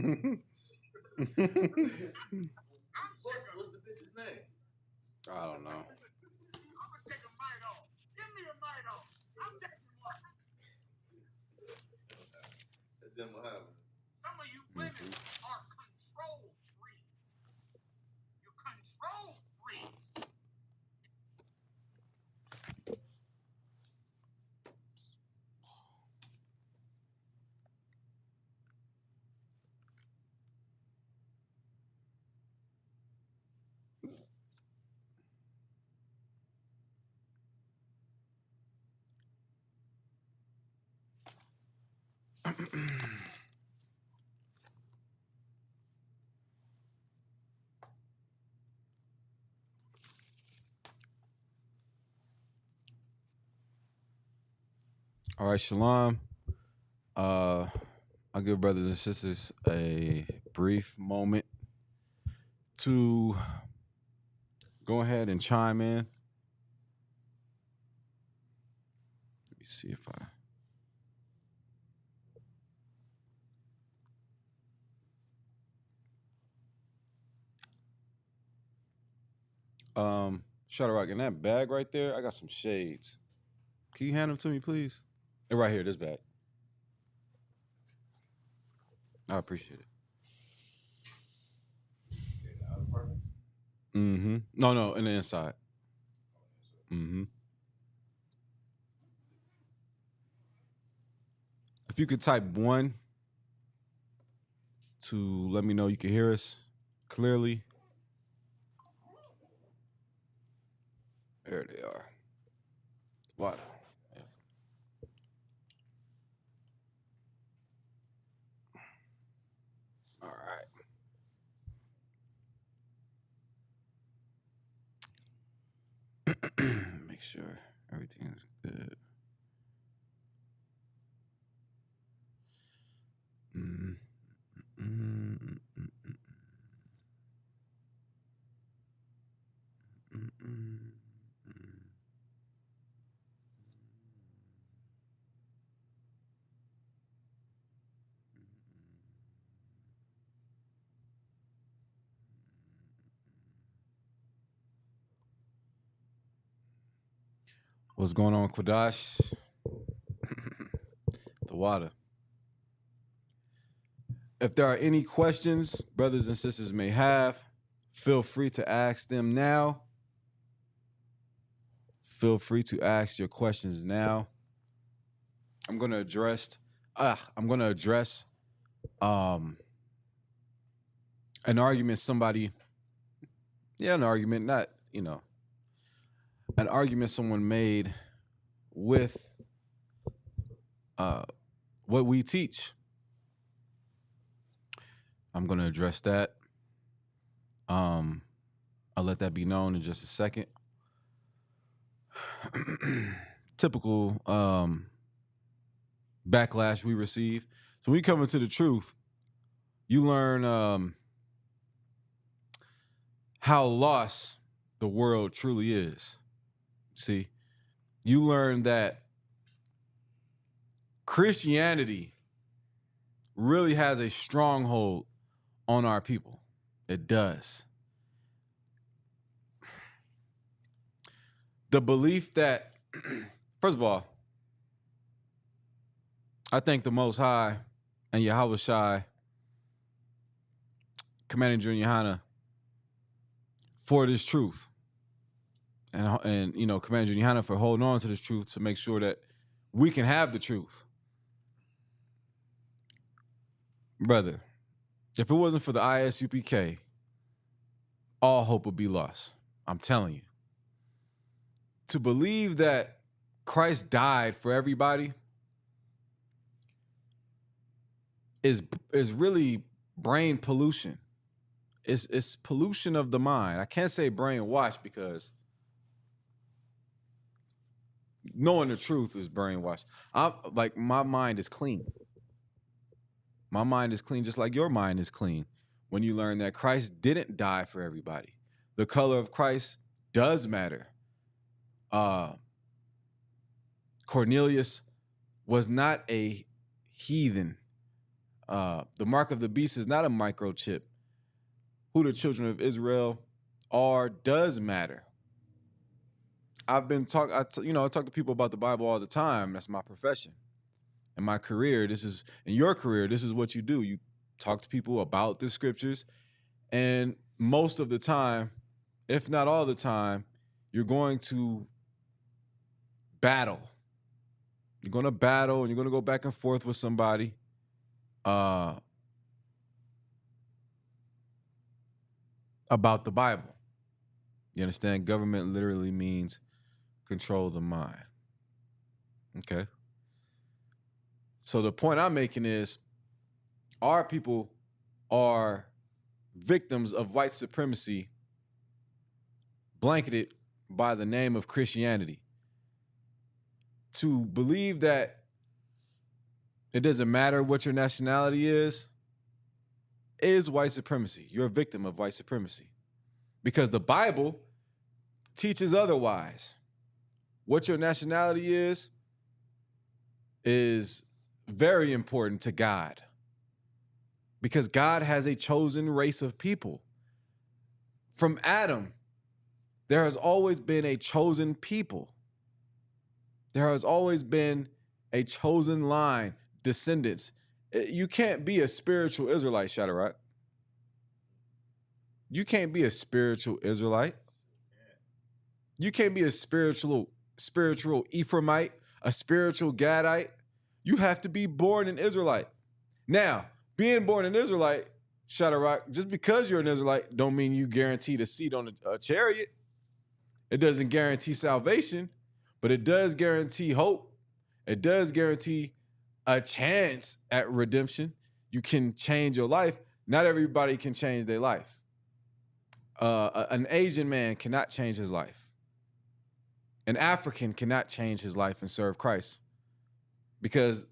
What's the bitch's name? I don't know. That Jim Muhammad. Mhm. All right, Shalom. I'll give brothers and sisters a brief moment to go ahead and chime in. Let me see if Shadow in that bag right there, I got some shades. Can you hand them to me, please? They're right here, this bag. I appreciate it. Mm-hmm. No, in the inside. Mm-hmm. If you could type 1 to let me know you can hear us clearly. There they are. What? All right. Make sure everything is good. Mm, mm, mm, mm, mm, mm, mm. What's going on, Quadash? The water. If there are any questions brothers and sisters may have, feel free to ask them now. Feel free to ask your questions now. I'm gonna address um an argument somebody an argument, not, an argument someone made with uh what we teach. I'm gonna address that. Um I'll let that be known in just a second. Typical backlash we receive. So when you come into the truth, you learn how lost the world truly is. See, you learn that Christianity really has a stronghold on our people. It does. The belief that, first of all, I thank the Most High and Yahweh Shai, Commander Junior Hana, for this truth. And Commander Junior Hana for holding on to this truth to make sure that we can have the truth. Brother, if it wasn't for the ISUPK, all hope would be lost. I'm telling you. To believe that Christ died for everybody is really brain pollution. It's pollution of the mind. I can't say brainwash because knowing the truth is brainwashed. I'm like, my mind is clean. My mind is clean, just like your mind is clean. When you learn that Christ didn't die for everybody, the color of Christ does matter. Cornelius was not a heathen. The mark of the beast is not a microchip. Who the children of Israel are does matter. I've been talk I talk to people about the Bible all the time. That's my profession. In my career, in your career, this is what you do. You talk to people about the scriptures, and most of the time, if not all the time, you're going to battle. You're going to battle, and you're going to go back and forth with somebody. About the Bible. You understand? Government literally means control the mind. Okay. So the point I'm making is our people are victims of white supremacy blanketed by the name of Christianity. To believe that it doesn't matter what your nationality is white supremacy. You're a victim of white supremacy. Because the Bible teaches otherwise. What your nationality is very important to God. Because God has a chosen race of people. From Adam, there has always been a chosen people. There has always been a chosen line, descendants. You can't be a spiritual Israelite, Shadrach. You can't be a spiritual Israelite. You can't be a spiritual Ephraimite, a spiritual Gadite. You have to be born an Israelite. Now, being born an Israelite, Shadrach, just because you're an Israelite don't mean you guaranteed a seat on a chariot. It doesn't guarantee salvation, but it does guarantee hope. It does guarantee a chance at redemption. You can change your life. Not everybody can change their life. An Asian man cannot change his life. An African cannot change his life and serve Christ because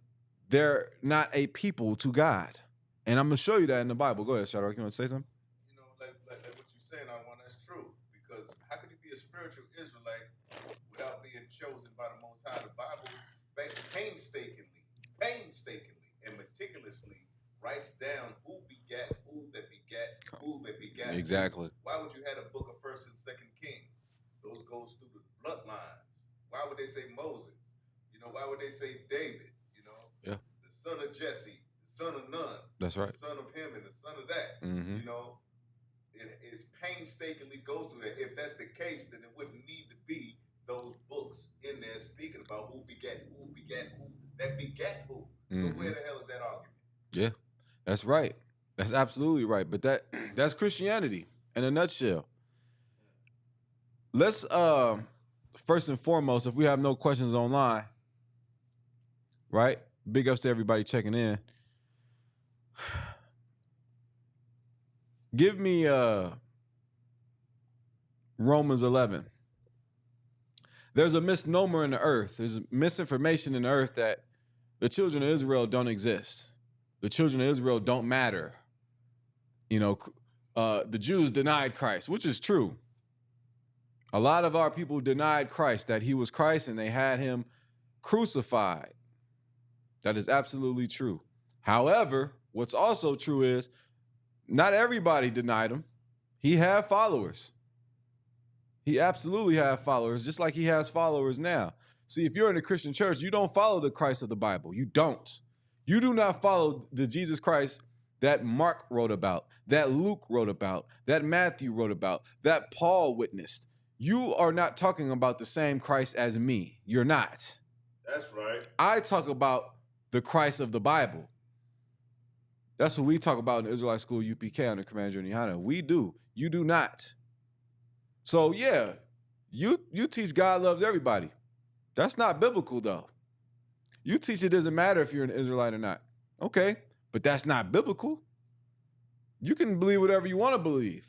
they're not a people to God. And I'm going to show you that in the Bible. Go ahead, Shadrach. You want to say something? You know, like what you're saying, I want that's true. Because how could you be a spiritual Israelite without being chosen by the Most High? The Bible painstakingly and meticulously writes down who begat, who that begat, who that begat. Exactly. Why would you have a book of 1st and 2nd Kings? Those goes through the bloodlines. Why would they say Moses? You know, why would they say David? You know, yeah, the son of Jesse, the son of Nun. That's right. The son of him and the son of that. Mm-hmm. You know, it's painstakingly goes through that. If that's the case, then it wouldn't need to be those books in there speaking about who begat who, that begat who. So where the hell is that argument? Yeah, that's right. That's absolutely right. But that's Christianity in a nutshell. Let's first and foremost, if we have no questions online, right? Big ups to everybody checking in. Give me Romans 11. There's a misnomer in the earth. There's misinformation in the earth that the children of Israel don't exist. The children of Israel don't matter. You know, the Jews denied Christ, which is true. A lot of our people denied Christ, that he was Christ, and they had him crucified. That is absolutely true. However, what's also true is not everybody denied him. He had followers. He absolutely had followers, just like he has followers now. See, if you're in a Christian church, you don't follow the Christ of the Bible. You don't. You do not follow the Jesus Christ that Mark wrote about, that Luke wrote about, that Matthew wrote about, that Paul witnessed. You are not talking about the same Christ as me. You're not. That's right. I talk about the Christ of the Bible. That's what we talk about in the Israelite School UPK under Commander Journey. We do. You do not. So yeah, you teach God loves everybody. That's not biblical though. You teach it doesn't matter if you're an Israelite or not. Okay, but that's not biblical. You can believe whatever you want to believe,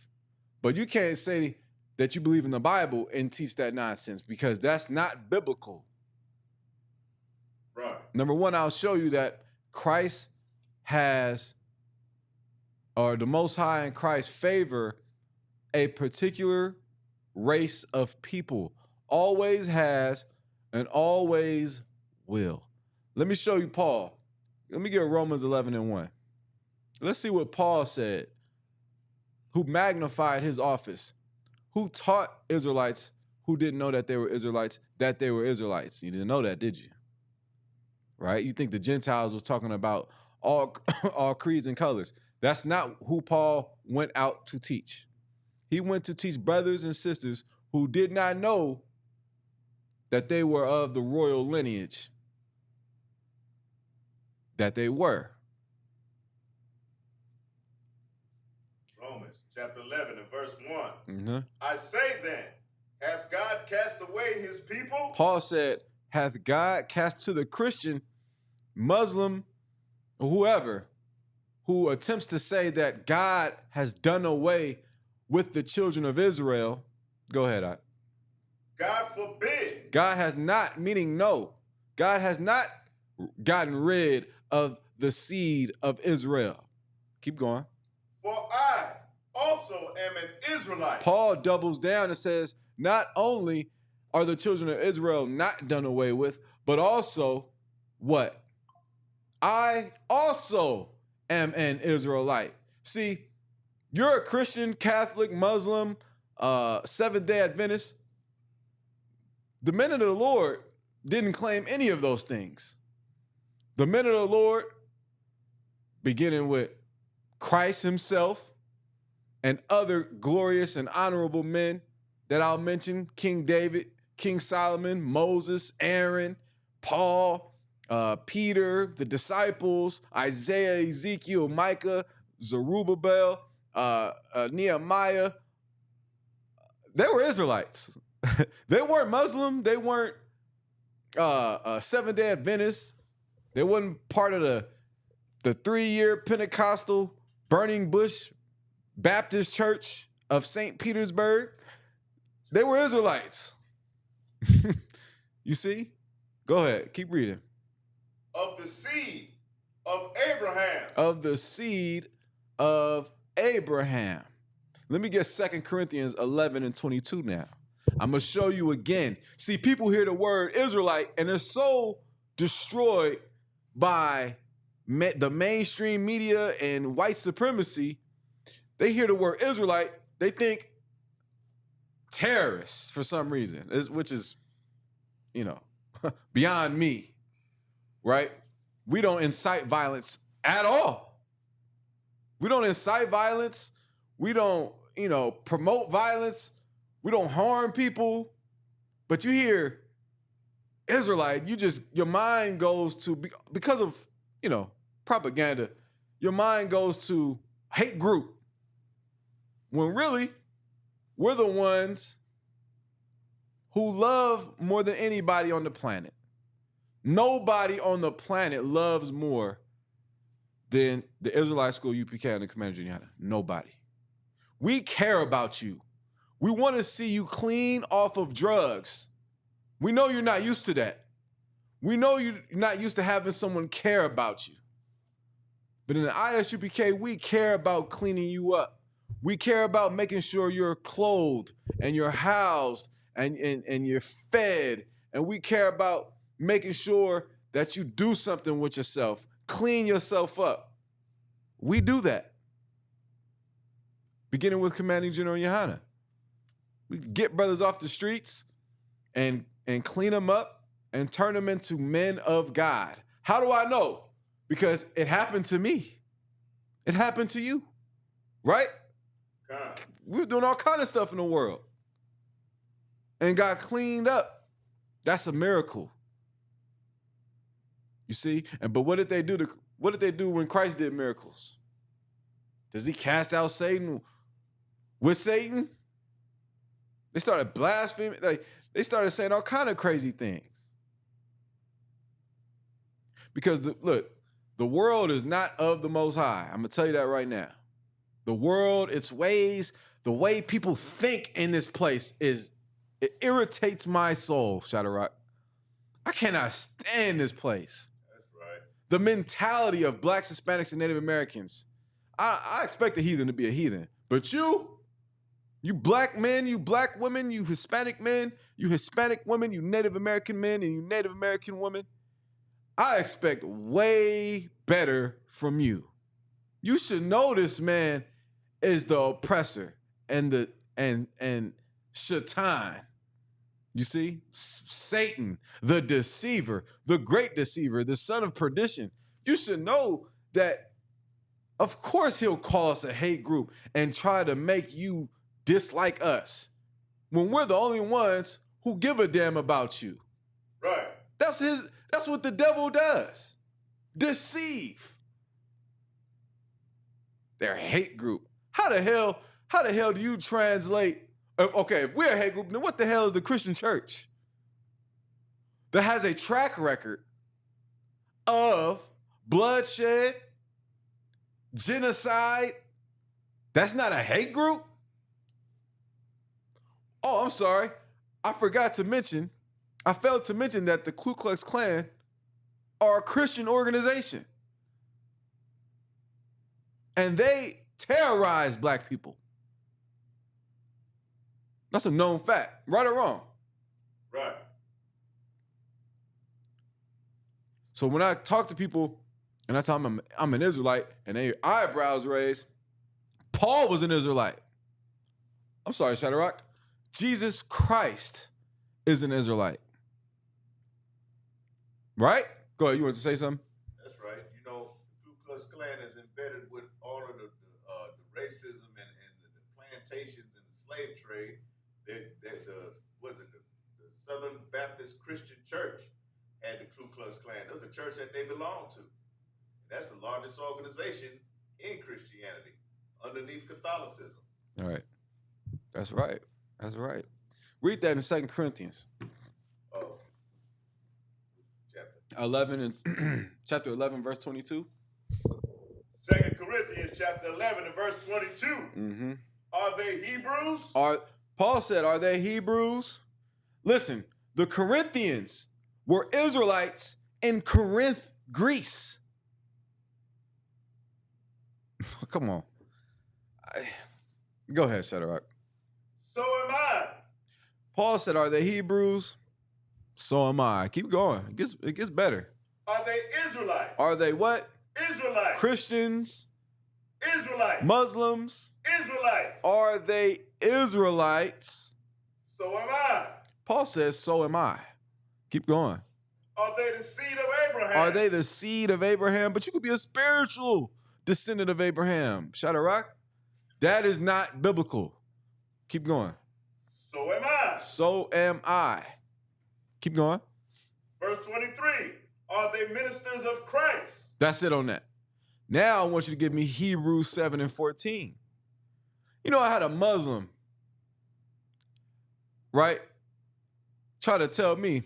but you can't say that you believe in the Bible and teach that nonsense because that's not biblical. Right. Number one, I'll show you that Christ has, or the Most High in Christ favor a particular race of people. Always has and always will. Let me show you Paul. Let me get Romans 11:1. Let's see what Paul said, who magnified his office, who taught Israelites who didn't know that they were Israelites, that they were Israelites. You didn't know that, did you? Right? You think the Gentiles was talking about all creeds and colors. That's not who Paul went out to teach. He went to teach brothers and sisters who did not know that they were of the royal lineage that they were. Romans chapter 11 and verse 1. Mm-hmm. I say then, hath God cast away his people? Paul said, hath God cast to the Christian, Muslim, or whoever, who attempts to say that God has done away with the children of Israel. Go ahead, Ike. God forbid. God has not, meaning no. God has not gotten rid of the seed of Israel. Keep going. For I also am an Israelite. Paul doubles down and says, not only are the children of Israel not done away with, but also what? I also am an Israelite. See, you're a Christian, Catholic, Muslim, Seventh-day Adventist. The men of the Lord didn't claim any of those things. The men of the Lord, beginning with Christ himself and other glorious and honorable men that I'll mention, King David, King Solomon, Moses, Aaron, Paul, Peter, the disciples, Isaiah, Ezekiel, Micah, Zerubbabel, Nehemiah. They were Israelites. They weren't Muslim. They weren't Seventh-day Adventists. They wasn't part of the 3-year Pentecostal Burning Bush Baptist Church of St. Petersburg. They were Israelites. You see? Go ahead. Keep reading. Of the seed of Abraham. Of the seed of Abraham. Let me get 2 Corinthians 11 and 22 now. I'm going to show you again. See, people hear the word Israelite and they're so destroyed by the mainstream media and white supremacy. They hear the word Israelite, they think terrorists for some reason, which is, beyond me, right? We don't incite violence at all. We don't incite violence. We don't, promote violence. We don't harm people. But you hear Israelite, your mind goes to, because of, propaganda, your mind goes to hate group. When really, we're the ones who love more than anybody on the planet. Nobody on the planet loves more than the Israelite School, UPK, and the Commander Junior High. Nobody. We care about you. We want to see you clean off of drugs. We know you're not used to that. We know you're not used to having someone care about you. But in the ISUPK, we care about cleaning you up. We care about making sure you're clothed and you're housed and you're fed. And we care about making sure that you do something with yourself, clean yourself up. We do that. Beginning with Commanding General Yohana. We get brothers off the streets and clean them up and turn them into men of God. How do I know? Because it happened to me. It happened to you, right? God. We were doing all kind of stuff in the world and got cleaned up. That's a miracle. You see? But what did they do? What did they do when Christ did miracles? Does he cast out Satan with Satan? They started blaspheming. They started saying all kind of crazy things. Because the world is not of the Most High. I'm going to tell you that right now. The world, its ways, the way people think in this place it irritates my soul, Shadrach. I cannot stand this place. That's right. The mentality of blacks, Hispanics, and Native Americans. I expect a heathen to be a heathen. But you black men, you black women, you Hispanic men, you Hispanic women, you Native American men, and you Native American women, I expect way better from you. You should know this man is the oppressor and the and Shaitan. You see, Satan, the deceiver, the great deceiver, the son of perdition. You should know that, of course, he'll call us a hate group and try to make you dislike us when we're the only ones who give a damn about you. Right. That's what the devil does. Deceive. Their hate group. How the hell do you translate? Okay, if we're a hate group, then what the hell is the Christian church that has a track record of bloodshed, genocide? That's not a hate group? Oh, I'm sorry. I failed to mention that the Ku Klux Klan are a Christian organization. And they terrorize black people. That's a known fact, right or wrong. Right. So when I talk to people and I tell them I'm an Israelite and their eyebrows raised, Paul was an Israelite. I'm sorry, Shadrach. Jesus Christ is an Israelite. Right? Go ahead, you want to say something? That's right. You know, the Ku Klux Klan is embedded with all of the racism and the plantations and the slave trade. The Southern Baptist Christian Church had the Ku Klux Klan. That's the church that they belong to. That's the largest organization in Christianity, underneath Catholicism. All right. That's right. That's right. Read that in 2 Corinthians. Oh. Chapter 11 and chapter 11, verse 22. 2 Corinthians chapter 11 and verse 22. Mm-hmm. Are they Hebrews? Paul said, are they Hebrews? Listen, the Corinthians were Israelites in Corinth, Greece. Come on. Go ahead, Shadrach. So am I. Paul said, are they Hebrews? So am I. Keep going. It gets better. Are they Israelites? Are they what? Israelites. Christians? Israelites. Muslims? Israelites. Are they Israelites? So am I. Paul says, so am I. Keep going. Are they the seed of Abraham? Are they the seed of Abraham? But you could be a spiritual descendant of Abraham. Shadrach, that is not biblical. Keep going. So am I. So am I. Keep going. Verse 23. Are they ministers of Christ? That's it on that. Now I want you to give me Hebrews 7 and 14. You know, I had a Muslim, right, try to tell me,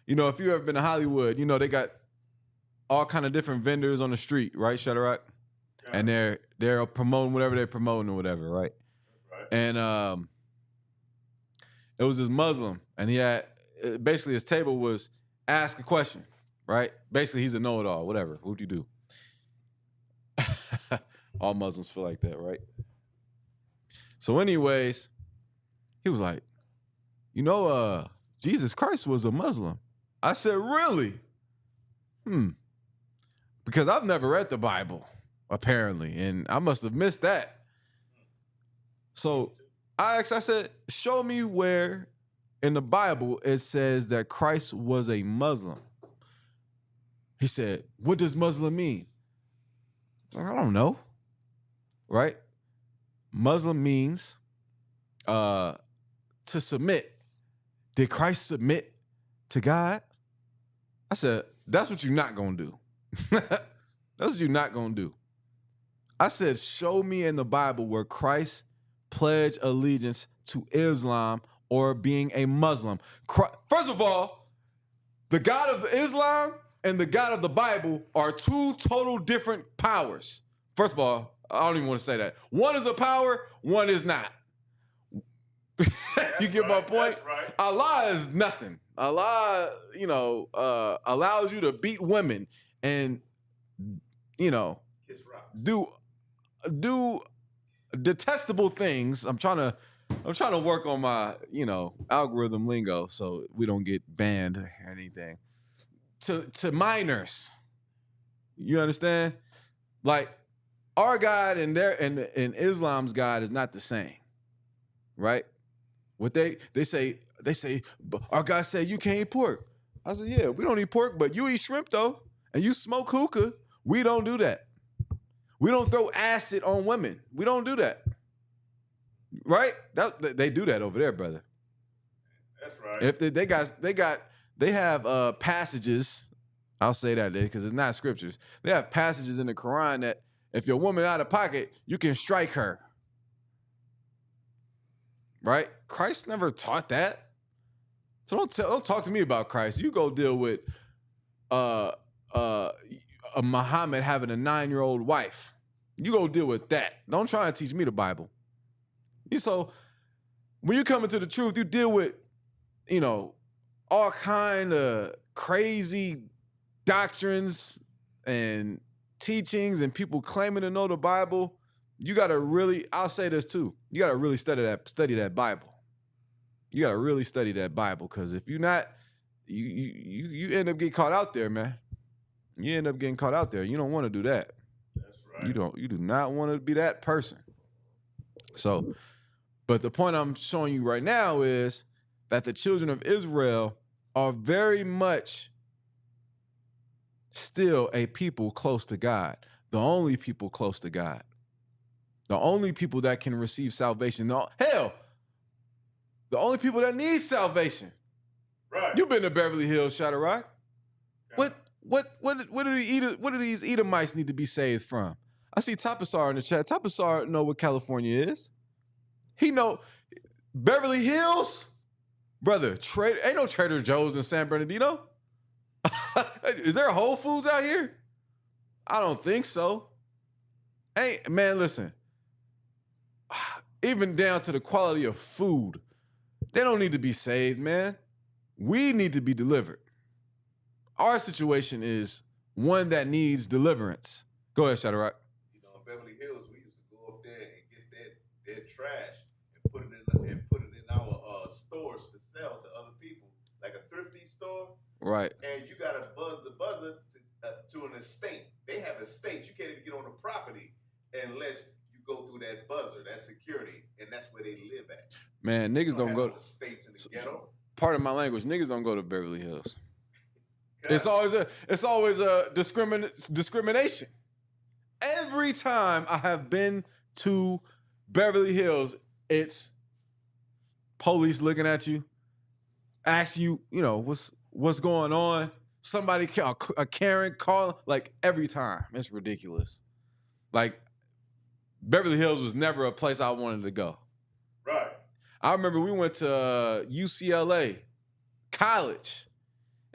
you know, if you've ever been to Hollywood, you know, they got all kind of different vendors on the street, right, Shadrach? Yeah. And they're promoting whatever they're promoting or whatever, right? Right. And it was this Muslim, and he had, basically his table was ask a question, right? Basically, he's a know-it-all, whatever. What do you do? All Muslims feel like that, right? So anyways, he was like, you know, Jesus Christ was a Muslim. I said, really? Because I've never read the Bible, apparently, and I must have missed that. So I said, show me where in the Bible it says that Christ was a Muslim. He said, what does Muslim mean? I don't know. Right? Muslim means to submit. Did Christ submit to God? I said, that's what you're not going to do. That's what you're not going to do. I said, show me in the Bible where Christ pledged allegiance to Islam or being a Muslim. First of all, the God of Islam and the God of the Bible are two total different powers. First of all, I don't even want to say that. One is a power, one is not. You get my point? That's right. Allah is nothing. Allah, you know, allows you to beat women and, you know, do detestable things. I'm trying to work on my, you know, algorithm lingo so we don't get banned or anything. To minors, You understand? Like our God and Islam's God is not the same, right? What they say, our God said you can't eat pork. I said, yeah, we don't eat pork, but you eat shrimp though, and you smoke hookah. We don't do that. We don't throw acid on women. We don't do that. Right? They do that over there, brother. That's right. If they have passages. I'll say that because it's not scriptures. They have passages in the Quran that if your woman out of pocket, you can strike her. Right? Christ never taught that. So don't talk to me about Christ. You go deal with a Muhammad having a 9-year-old wife. You go deal with that. Don't try and teach me the Bible. So when you come into the truth, you deal with, all kind of crazy doctrines and teachings and people claiming to know the Bible. You got to really, I'll say this too, you got to really study that Bible. You got to really study that Bible, because if you're not, you end up getting caught out there, man. You end up getting caught out there. You don't want to do that. That's right. You do not want to be that person. So, but the point I'm showing you right now is that the children of Israel are very much still a people close to God, the only people close to God, the only people that can receive salvation. Hell, the only people that need salvation. Right. You've been to Beverly Hills, Shadrach. Yeah. What do these Edomites need to be saved from? I see Tapasar in the chat. Tapasar know what California is. He know Beverly Hills, brother. Ain't no Trader Joe's in San Bernardino. Is there a Whole Foods out here? I don't think so. Man, listen. Even down to the quality of food, they don't need to be saved, man. We need to be delivered. Our situation is one that needs deliverance. Go ahead, Shadrach. In Beverly Hills, we used to go up there and get that trash and put it in our stores to sell to other people, like a thrifty store. Right. And you gotta buzz the buzzer to an estate. They have estates. You can't even get on the property unless you go through that buzzer, that security, and that's where they live at. Man, niggas don't go to estates in the ghetto. Part of my language, niggas don't go to Beverly Hills. It's always a discrimination. Every time I have been to Beverly Hills, it's police looking at you, ask you, what's going on. Somebody, a Karen calling, like every time. It's ridiculous. Like Beverly Hills was never a place I wanted to go. Right. I remember we went to UCLA college.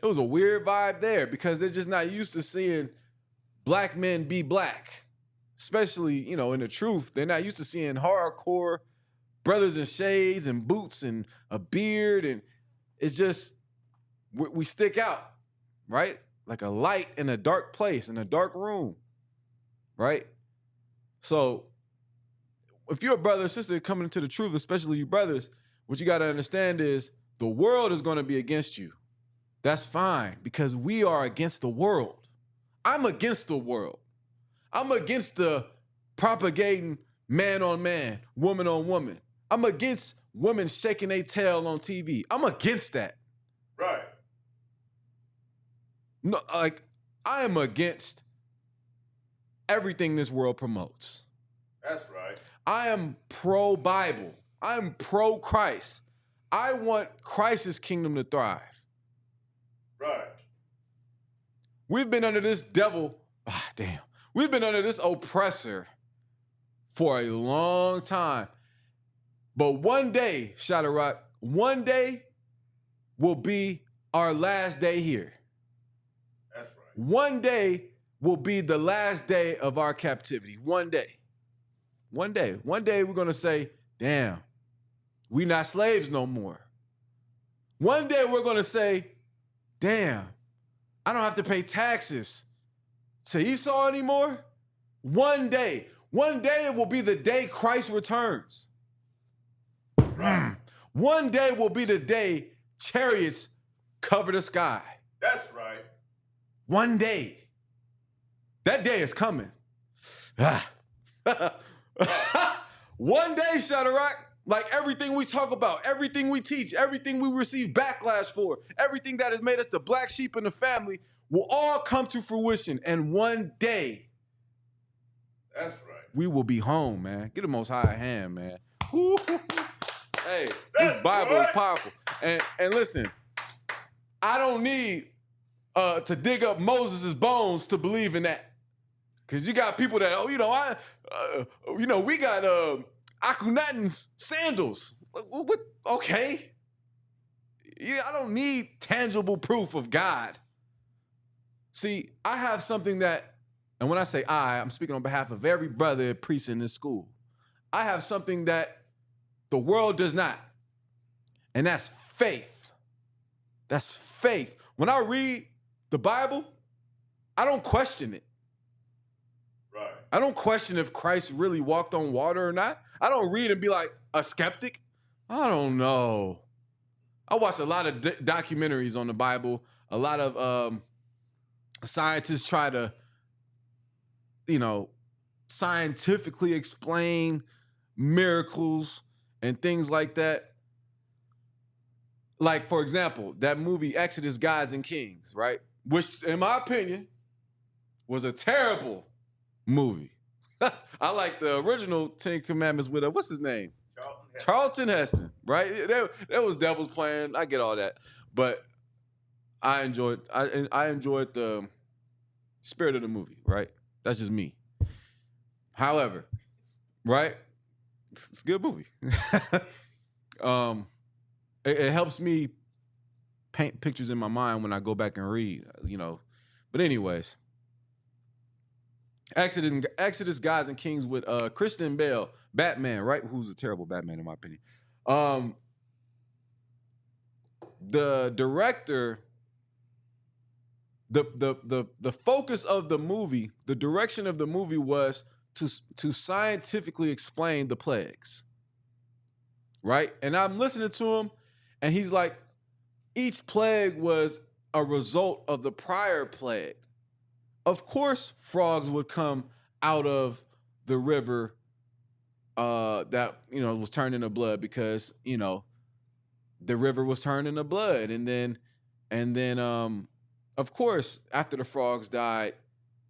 It was a weird vibe there because they're just not used to seeing black men be black, especially, in the truth. They're not used to seeing hardcore brothers in shades and boots and a beard. And it's just, we stick out, right? Like a light in a dark place, in a dark room, right? So if you're a brother or sister coming into the truth, especially you brothers, what you got to understand is the world is going to be against you. That's fine, because we are against the world. I'm against the world. I'm against the propagating man on man, woman on woman. I'm against women shaking their tail on TV. I'm against that. Right. No, like, I am against everything this world promotes. That's right. I am pro-Bible. I'm pro-Christ. I want Christ's kingdom to thrive. Right. We've been under this devil, we've been under this oppressor for a long time. But one day, Shadrach, one day will be our last day here. That's right. One day will be the last day of our captivity. One day. One day we're going to say, damn, we not slaves no more. One day we're going to say, damn, I don't have to pay taxes to Esau anymore. One day it will be the day Christ returns. Right. One day will be the day chariots cover the sky. That's right. One day. That day is coming. One day, Shadrach, like everything we talk about, everything we teach, everything we receive backlash for, everything that has made us the black sheep in the family will all come to fruition. And one day, That's right. we will be home, man. Get the Most High a hand, man. Woo. Hey, That's this Bible right. is powerful. And listen, I don't need to dig up Moses' bones to believe in that. Because you got people that, we got Akhenaten's sandals. What? Okay. Yeah, I don't need tangible proof of God. See, I have something that, and when I say I'm speaking on behalf of every brother priest in this school. I have something that the world does not, and that's faith. That's faith. When I read the Bible, I don't question it. Right. I don't question if Christ really walked on water or not. I don't read and be like a skeptic. I don't know. I watched a lot of documentaries on the Bible. A lot of scientists try to, scientifically explain miracles and things like that. Like, for example, that movie Exodus, Gods and Kings, right? Which, in my opinion, was a terrible movie. I like the original Ten Commandments with what's his name? Charlton Heston, right? There was devils playing. I get all that, but I enjoyed the spirit of the movie, right? That's just me. However, right? It's a good movie. It helps me paint pictures in my mind when I go back and read, But anyways, Exodus, Gods and Kings with Christian Bale, Batman, right? Who's a terrible Batman in my opinion. The director, the focus of the movie, the direction of the movie was to scientifically explain the plagues, right? And I'm listening to him, and he's like, each plague was a result of the prior plague. Of course, frogs would come out of the river that was turned into blood because the river was turned into blood, and then of course after the frogs died,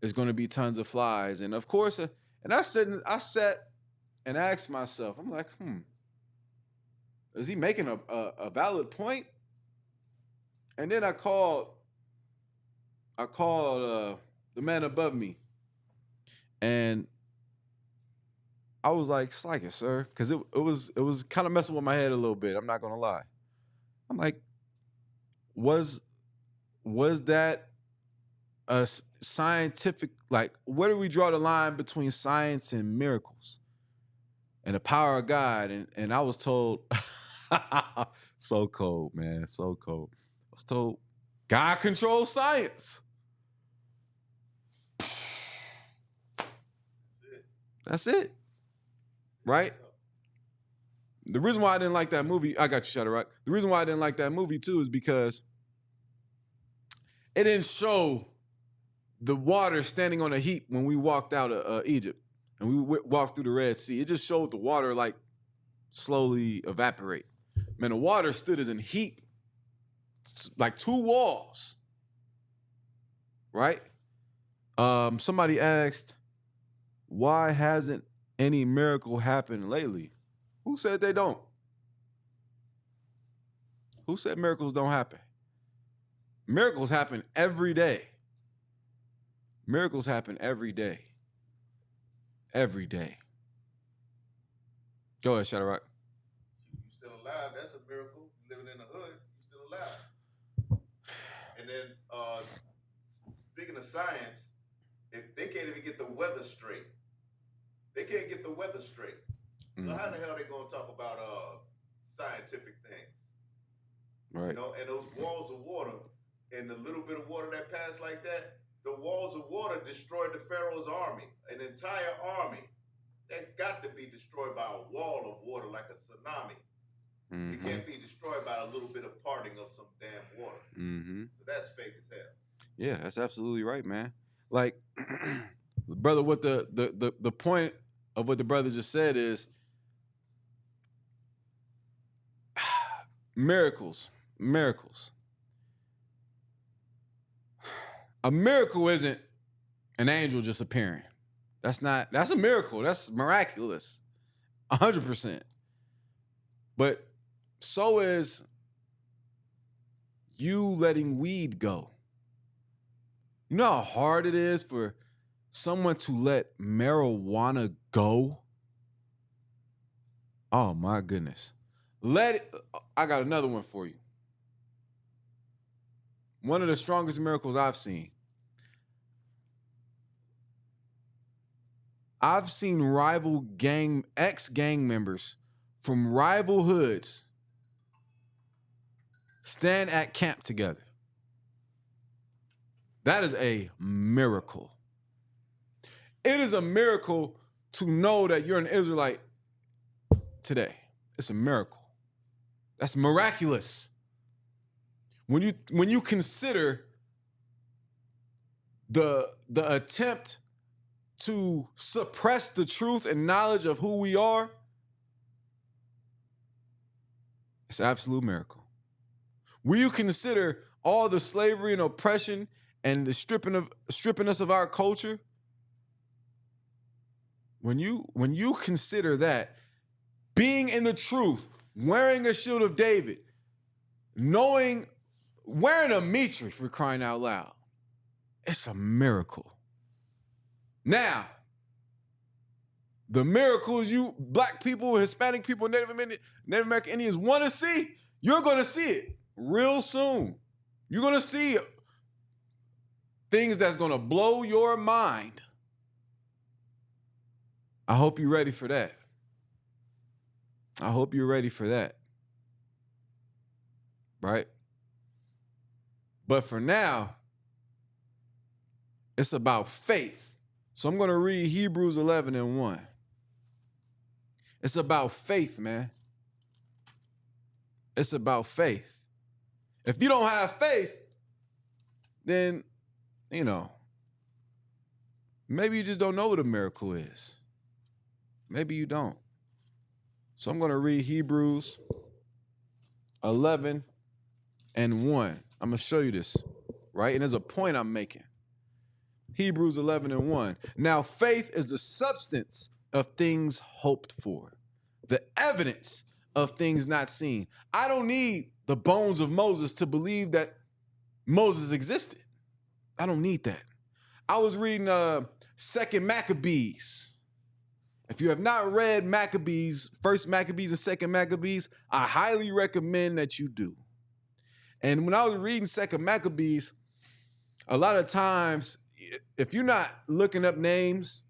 there's going to be tons of flies, and of course, and I sat and asked myself, I'm like, is he making a valid point? And then I called the man above me, and I was like, "Slack it, sir," because it was kind of messing with my head a little bit. I'm not gonna lie. I'm like, was that a scientific, like, where do we draw the line between science and miracles and the power of God? And I was told, so cold, man, so cold. I was told, God controls science. That's it. Right? The reason why I didn't like that movie, I got you, Shadrach. The reason why I didn't like that movie too is because it didn't show the water standing on a heap when we walked out of Egypt and we walked through the Red Sea. It just showed the water like slowly evaporate. Man, the water stood as a heap, like two walls. Right? Somebody asked, why hasn't any miracle happened lately? Who said they don't? Who said miracles don't happen? Miracles happen every day. Miracles happen every day. Every day. Go ahead, Shadrach. You still alive? That's a miracle. Living in the hood, you still alive. And then, speaking of science, if they can't even get the weather straight. They can't get the weather straight. So how the hell they gonna talk about scientific things? Right. And those walls of water and the little bit of water that passed like that, the walls of water destroyed the Pharaoh's army, an entire army. That got to be destroyed by a wall of water like a tsunami. Mm-hmm. It can't be destroyed by a little bit of parting of some damn water. Mm-hmm. So that's fake as hell. Yeah, that's absolutely right, man. Like, brother, what the point of what the brother just said is miracles. A miracle isn't an angel just appearing. That's a miracle. That's miraculous. 100%. But so is you letting weed go. You know how hard it is for someone to let marijuana go? Oh my goodness. I got another one for you. One of the strongest miracles I've seen. I've seen ex-gang members from rival hoods stand at camp together. That is a miracle. It is a miracle to know that you're an Israelite today. It's a miracle. That's miraculous. When you consider the attempt to suppress the truth and knowledge of who we are, it's an absolute miracle. When you consider all the slavery and oppression and the stripping us of our culture, when you consider that, being in the truth, wearing a shield of David, wearing a mitre, for crying out loud, it's a miracle. Now, the miracles you black people, Hispanic people, Native American Indians want to see, you're going to see it real soon. You're going to see things that's going to blow your mind. I hope you're ready for that. I hope you're ready for that. Right? But for now, it's about faith. So I'm going to read Hebrews 11:1. It's about faith, man. It's about faith. If you don't have faith, then, maybe you just don't know what a miracle is. Maybe you don't. So I'm going to read Hebrews 11:1. I'm going to show you this, right? And there's a point I'm making. Hebrews 11:1. Now, faith is the substance of things hoped for, the evidence of things not seen. I don't need the bones of Moses to believe that Moses existed. I don't need that. I was reading 2nd Maccabees. If you have not read Maccabees, 1st Maccabees and 2nd Maccabees, I highly recommend that you do. And when I was reading 2nd Maccabees, a lot of times, if you're not looking up names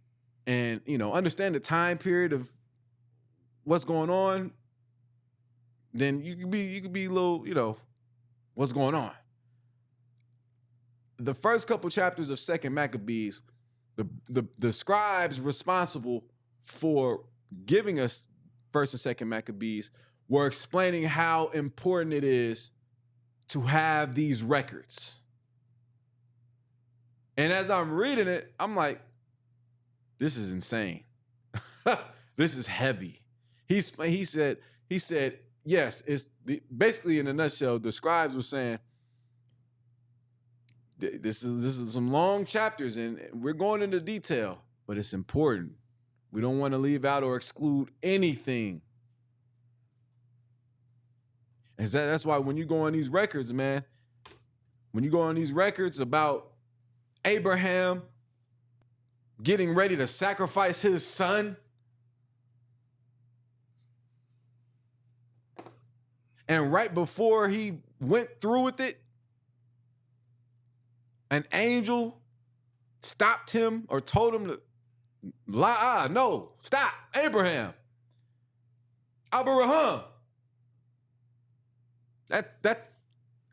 and, understand the time period of what's going on, then you could be a little, what's going on. The first couple chapters of 2nd Maccabees, the scribes responsible for giving us 1st and 2nd Maccabees were explaining how important it is to have these records. And as I'm reading it, I'm like, this is insane. This is heavy. He said, yes, basically in a nutshell, the scribes were saying, this is some long chapters and we're going into detail, but it's important. We don't want to leave out or exclude anything. And that's why when you go on these records, man, when you go on these records about Abraham getting ready to sacrifice his son, and right before he went through with it, an angel stopped him or told him to no, stop, Abraham. Abraham. That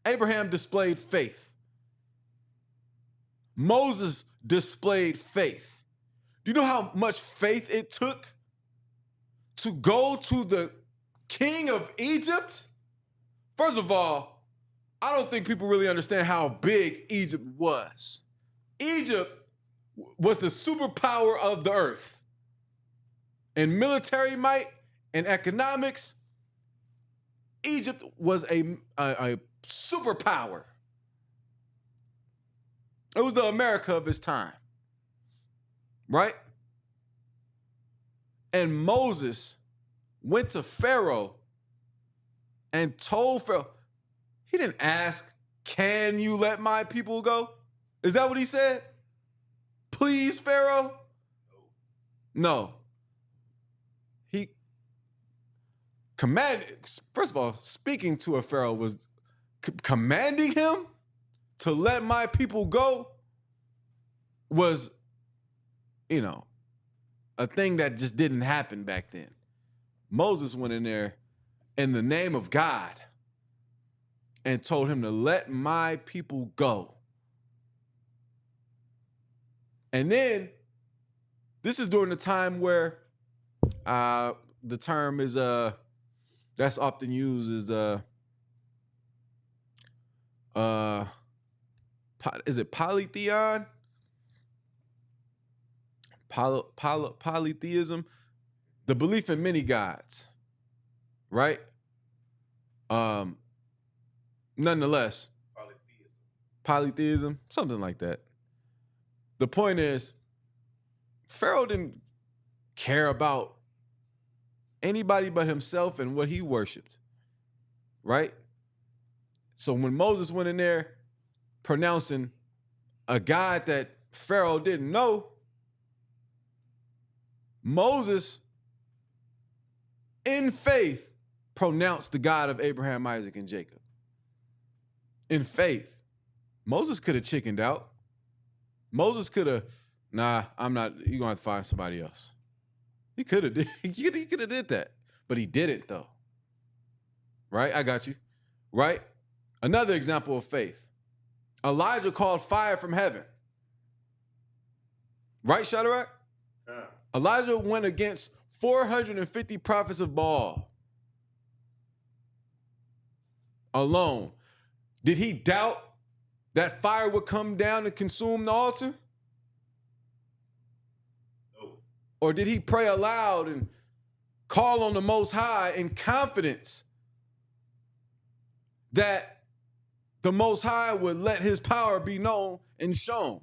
Abraham displayed faith. Moses displayed faith. Do you know how much faith it took to go to the king of Egypt? First of all, I don't think people really understand how big Egypt was. Egypt was the superpower of the earth. In military might and economics, Egypt was a superpower. It was the America of its time, right? And Moses went to Pharaoh and told Pharaoh, he didn't ask, can you let my people go? Is that what he said? Please, Pharaoh? No. He commanded, first of all, speaking to a Pharaoh was commanding him to let my people go was, a thing that just didn't happen back then. Moses went in there in the name of God and told him to let my people go. And then, this is during the time where the term is, that's often used as, is it polytheon? Polytheism? The belief in many gods, right? Nonetheless, polytheism, something like that. The point is, Pharaoh didn't care about anybody but himself and what he worshiped, right? So when Moses went in there pronouncing a God that Pharaoh didn't know, Moses, in faith, pronounced the God of Abraham, Isaac, and Jacob. In faith. Moses could have chickened out. Moses could have, I'm not, you're going to have to find somebody else. He could have did that, but he didn't though. Right? I got you. Right? Another example of faith. Elijah called fire from heaven. Right, Shadrach? Yeah. Elijah went against 450 prophets of Baal alone. Did he doubt that fire would come down and consume the altar? No. Or did he pray aloud and call on the Most High in confidence that the Most High would let his power be known and shown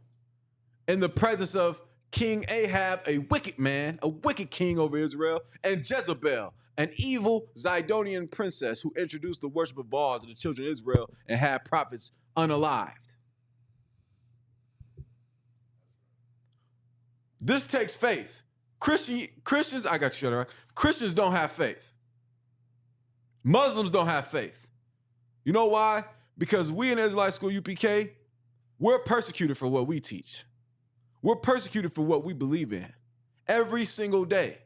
in the presence of King Ahab, a wicked man, a wicked king over Israel, and Jezebel, an evil Zidonian princess who introduced the worship of Baal to the children of Israel and had prophets unalived? This takes faith. Christians, I got you, Shadrach. Christians don't have faith. Muslims don't have faith. You know why? Because we in Israelite School UPK, we're persecuted for what we teach. We're persecuted for what we believe in every single day.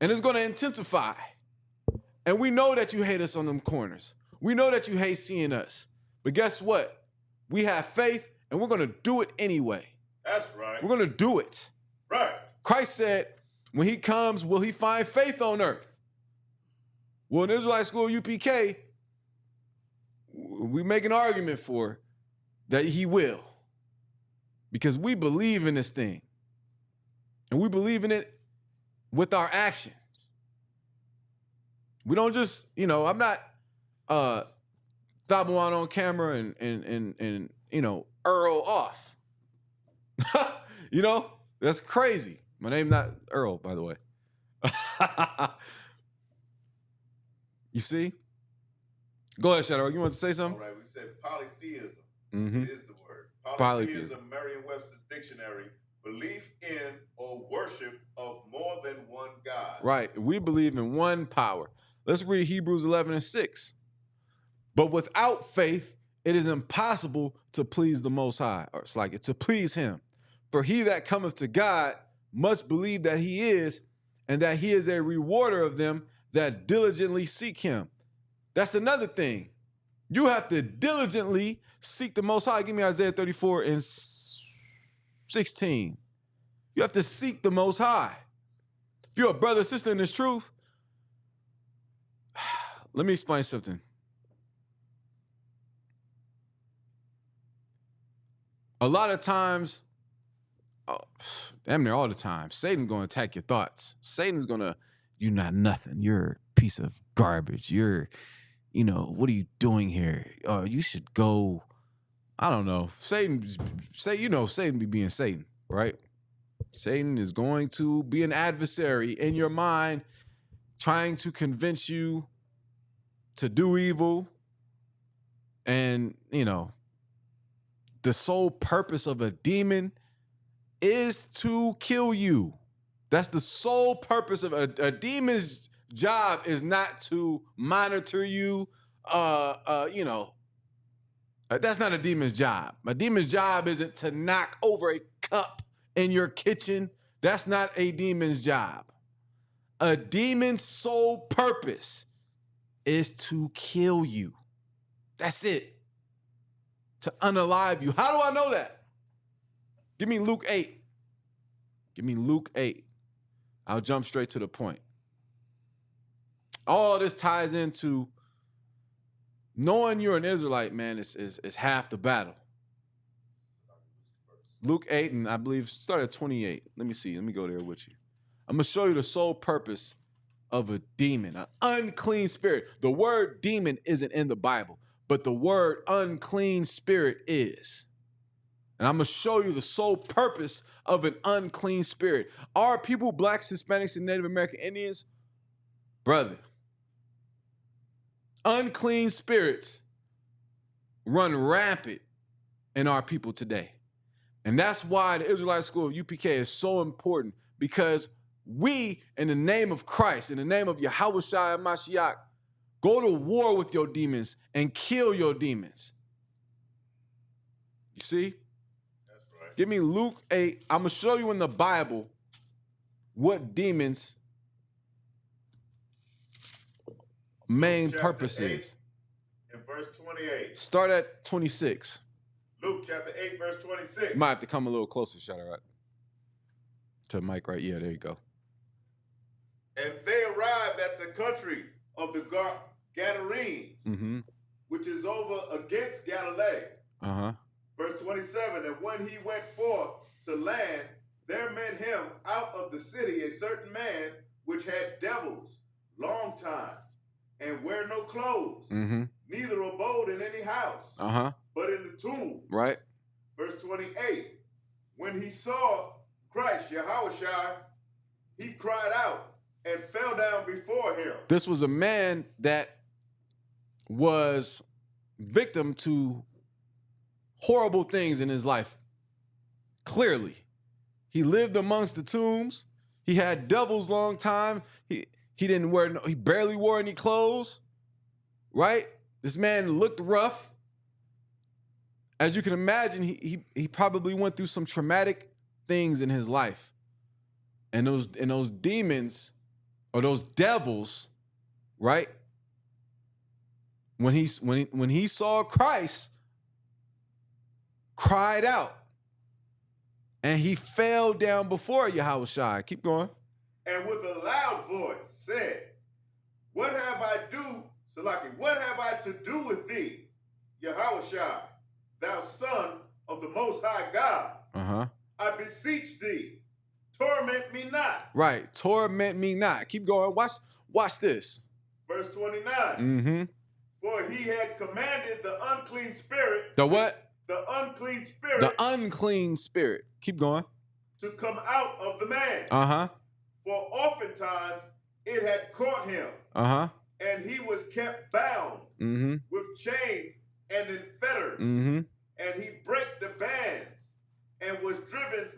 And it's going to intensify. And we know that you hate us on them corners. We know that you hate seeing us. But guess what? We have faith and we're going to do it anyway. That's right. We're going to do it. Right. Christ said, when he comes, will he find faith on earth? Well, in Israelite School UPK, we make an argument for that he will. Because we believe in this thing. And we believe in it with our actions. We don't just, I'm not Thabuan on camera and Earl off. That's crazy. My name's not Earl, by the way. You see? Go ahead, Shadow. You want to say something? All right, we said polytheism. Mm-hmm. It is the word. Polytheism, Merriam-Webster's dictionary, belief in or worship of more than one God. Right. We believe in one power. Let's read Hebrews 11:6. But without faith, it is impossible to please the Most High, or it's like it, to please him. For he that cometh to God must believe that he is, and that he is a rewarder of them that diligently seek him. That's another thing. You have to diligently seek the Most High. Give me Isaiah 34:16. You have to seek the Most High. If you're a brother or sister in this truth, let me explain something. A lot of times damn near all the time. Satan's going to attack your thoughts. Satan's going to, you're not nothing. You're a piece of garbage. You're, what are you doing here? You should go, I don't know. Satan be being Satan, right? Satan is going to be an adversary in your mind, trying to convince you to do evil. And, the sole purpose of a demon is to kill you. That's the sole purpose of a demon's job, is not to monitor you. That's not a demon's job. A demon's job isn't to knock over a cup in your kitchen. That's not a demon's job. A demon's sole purpose is to kill you. That's it. To unalive you. How do I know that? Give me Luke 8. Give me Luke 8. I'll jump straight to the point. All this ties into knowing you're an Israelite, man, is half the battle. Luke 8, and I believe start at 28. Let me see. Let me go there with you. I'm going to show you the sole purpose of a demon, an unclean spirit. The word demon isn't in the Bible, but the word unclean spirit is. And I'm going to show you the sole purpose of an unclean spirit. Our people, blacks, Hispanics, and Native American Indians, brother, unclean spirits run rampant in our people today. And that's why the Israelite School of UPK is so important, because we, in the name of Christ, in the name of Yahushua and Mashiach, go to war with your demons and kill your demons. You see? That's right. Give me Luke 8. I'm going to show you in the Bible what demons' main purpose is. In verse 28. Start at 26. Luke chapter 8, verse 26. You might have to come a little closer, Shadrach. To the mic, right? Yeah, there you go. And they arrived at the country of the Gadarenes, which is over against Galilee. Verse 27, and when he went forth to land, there met him out of the city a certain man which had devils long time, and wear no clothes, neither abode in any house, but in the tomb. Right. Verse 28, when he saw Christ, Yahushua, he cried out and fell down before him. This was a man that was victim to horrible things in his life. Clearly. He lived amongst the tombs. He had devils long time. He barely wore any clothes. Right? This man looked rough. As you can imagine, he probably went through some traumatic things in his life. And those demons, or those devils, right? When he saw Christ, cried out, and he fell down before Yahushua. Keep going. And with a loud voice said, What have I to do with thee, Yahushua, thou Son of the Most High God? I beseech thee, torment me not. Right, torment me not. Keep going. Watch this. Verse 29. For he had commanded the unclean spirit. The what? The unclean spirit. The unclean spirit. Keep going. To come out of the man. For oftentimes it had caught him. And he was kept bound with chains and in fetters. And he brake the bands and was driven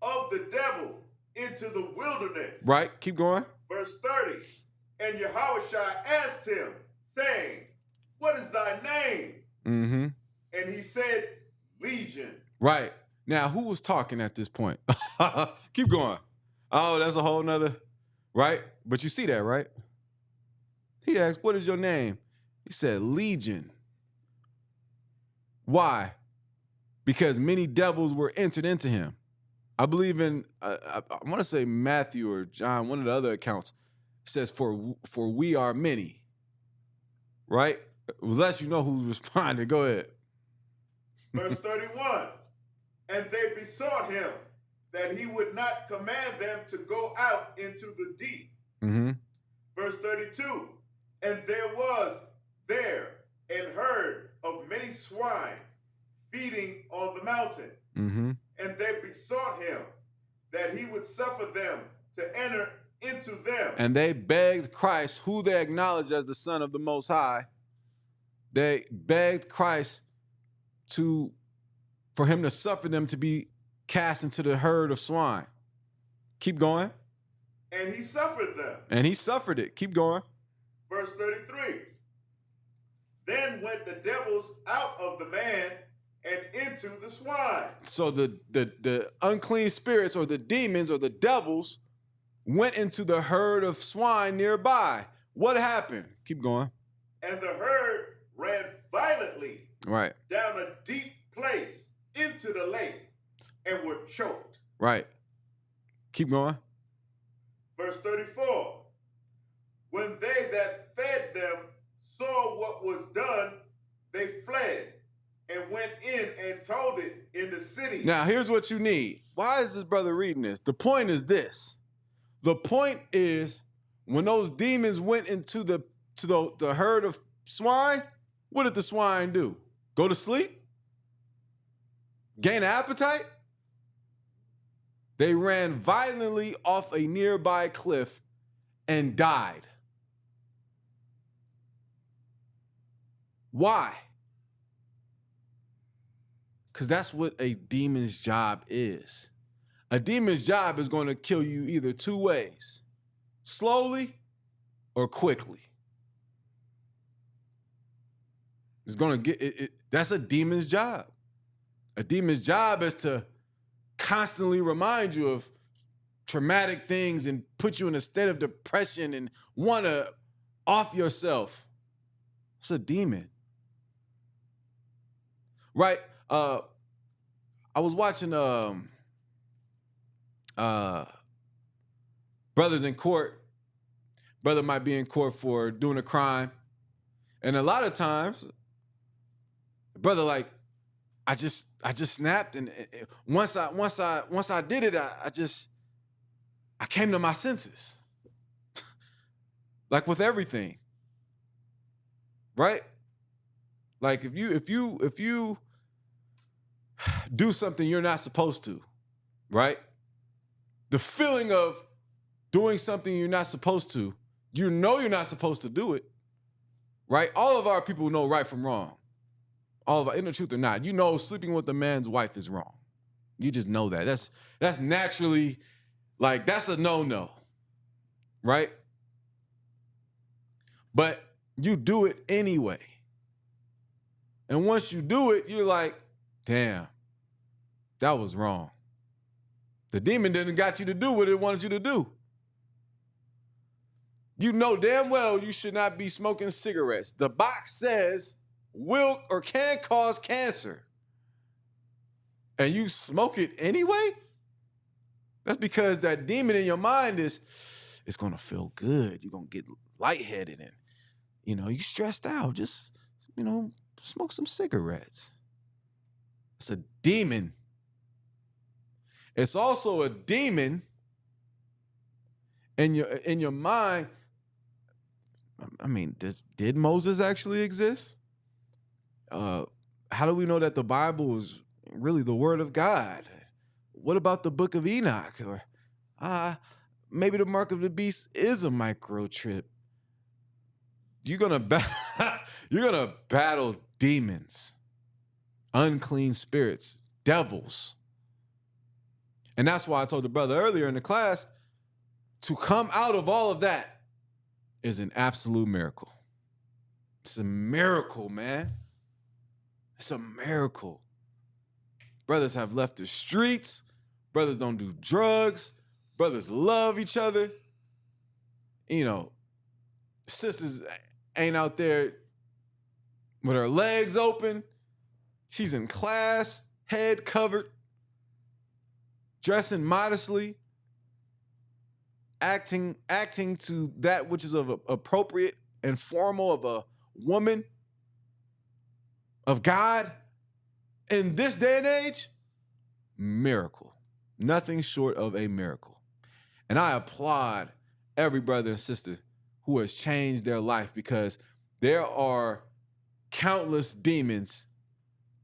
of the devil into the wilderness. Right. Keep going. Verse 30. And Yahushua asked him, saying, What is thy name? And he said, Legion. Right. Now, who was talking at this point? Keep going. Oh, that's a whole nother, right? But you see that, right? He asked, what is your name? He said, Legion. Why? Because many devils were entered into him. I believe in, I want to say Matthew or John, one of the other accounts, says, for we are many. Right? Unless you know who's responding. Go ahead. Verse 31. And they besought him that he would not command them to go out into the deep. Mm-hmm. Verse 32, and there was there an herd of many swine feeding on the mountain. Mm-hmm. And they besought him that he would suffer them to enter into them. And they begged Christ, who they acknowledged as the Son of the Most High. They begged Christ for him to suffer them to be cast into the herd of swine. Keep going. And he suffered them. And he suffered it. Keep going. Verse 33. Then went the devils out of the man and into the swine. So the unclean spirits or the demons or the devils went into the herd of swine nearby. What happened? Keep going. And the herd ran violently Right. down a deep place into the lake and were choked. Right. Keep going. Verse 34. When they that fed them saw what was done, they fled and went in and told it in the city. Now, here's what you need. Why is this brother reading this? The point is this. The point is when those demons went into the herd of swine, what did the swine do? Go to sleep? Gain an appetite? They ran violently off a nearby cliff and died. Why? Because that's what a demon's job is. A demon's job is going to kill you either two ways, slowly or quickly. It's going to get that's a demon's job. A demon's job is to constantly remind you of traumatic things and put you in a state of depression and want to off yourself. It's a demon. Right? I was watching Brothers in Court. Brother might be in court for doing a crime. And a lot of times, brother, like, I just snapped, and once I did it, I came to my senses. Like with everything. Right? Like if you do something you're not supposed to, right? The feeling of doing something you're not supposed to, you know you're not supposed to do it, right? All of our people know right from wrong. All of our, in the truth or not, you know sleeping with a man's wife is wrong. You just know that. That's naturally, like, that's a no-no, right? But you do it anyway. And once you do it, you're like, damn, that was wrong. The demon didn't got you to do what it wanted you to do. You know damn well you should not be smoking cigarettes. The box says will or can cause cancer. And you smoke it anyway? That's because that demon in your mind it's going to feel good. You're going to get lightheaded and, you stressed out. Just, smoke some cigarettes. It's a demon. It's also a demon in your mind. I mean, did Moses actually exist? How do we know that the Bible is really the word of God? What about the book of Enoch? Or maybe the mark of the beast is a microchip. You're gonna battle demons, unclean spirits, devils. And that's why I told the brother earlier in the class, to come out of all of that is an absolute miracle. It's a miracle, man. It's a miracle. Brothers have left the streets. Brothers don't do drugs. Brothers love each other. Sisters ain't out there with her legs open. She's in class, head covered, dressing modestly, acting to that which is of appropriate and formal of a woman of God in this day and age. Miracle. Nothing short of a miracle. And I applaud every brother and sister who has changed their life, because there are countless demons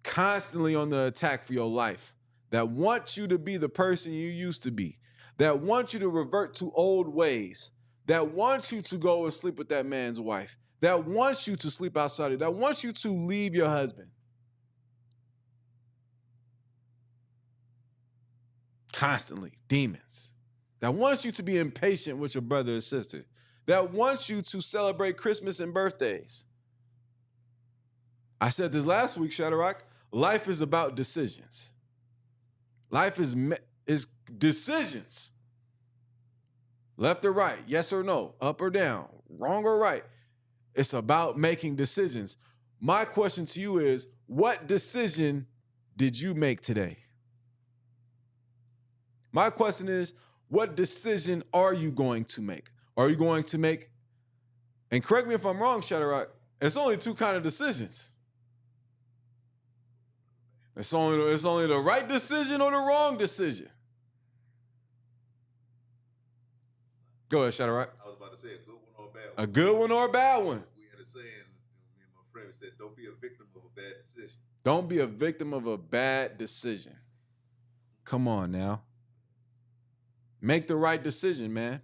constantly on the attack for your life that want you to be the person you used to be, that want you to revert to old ways, that want you to go and sleep with that man's wife, that wants you to sleep outside, that wants you to leave your husband. Constantly, demons. That wants you to be impatient with your brother or sister. That wants you to celebrate Christmas and birthdays. I said this last week, Shadrach. Life is about decisions. Life is decisions. Left or right, yes or no, up or down, wrong or right. It's about making decisions. My question to you is, what decision did you make today? My question is, what decision are you going to make? Are you going to make, and correct me if I'm wrong, Shadrach, it's only two kinds of decisions. It's only the right decision or the wrong decision. Go ahead, Shadrach. I was about to say a good one or a bad one. A good one or a bad one? We had a saying, me and my friend said, don't be a victim of a bad decision. Don't be a victim of a bad decision. Come on now. Make the right decision, man.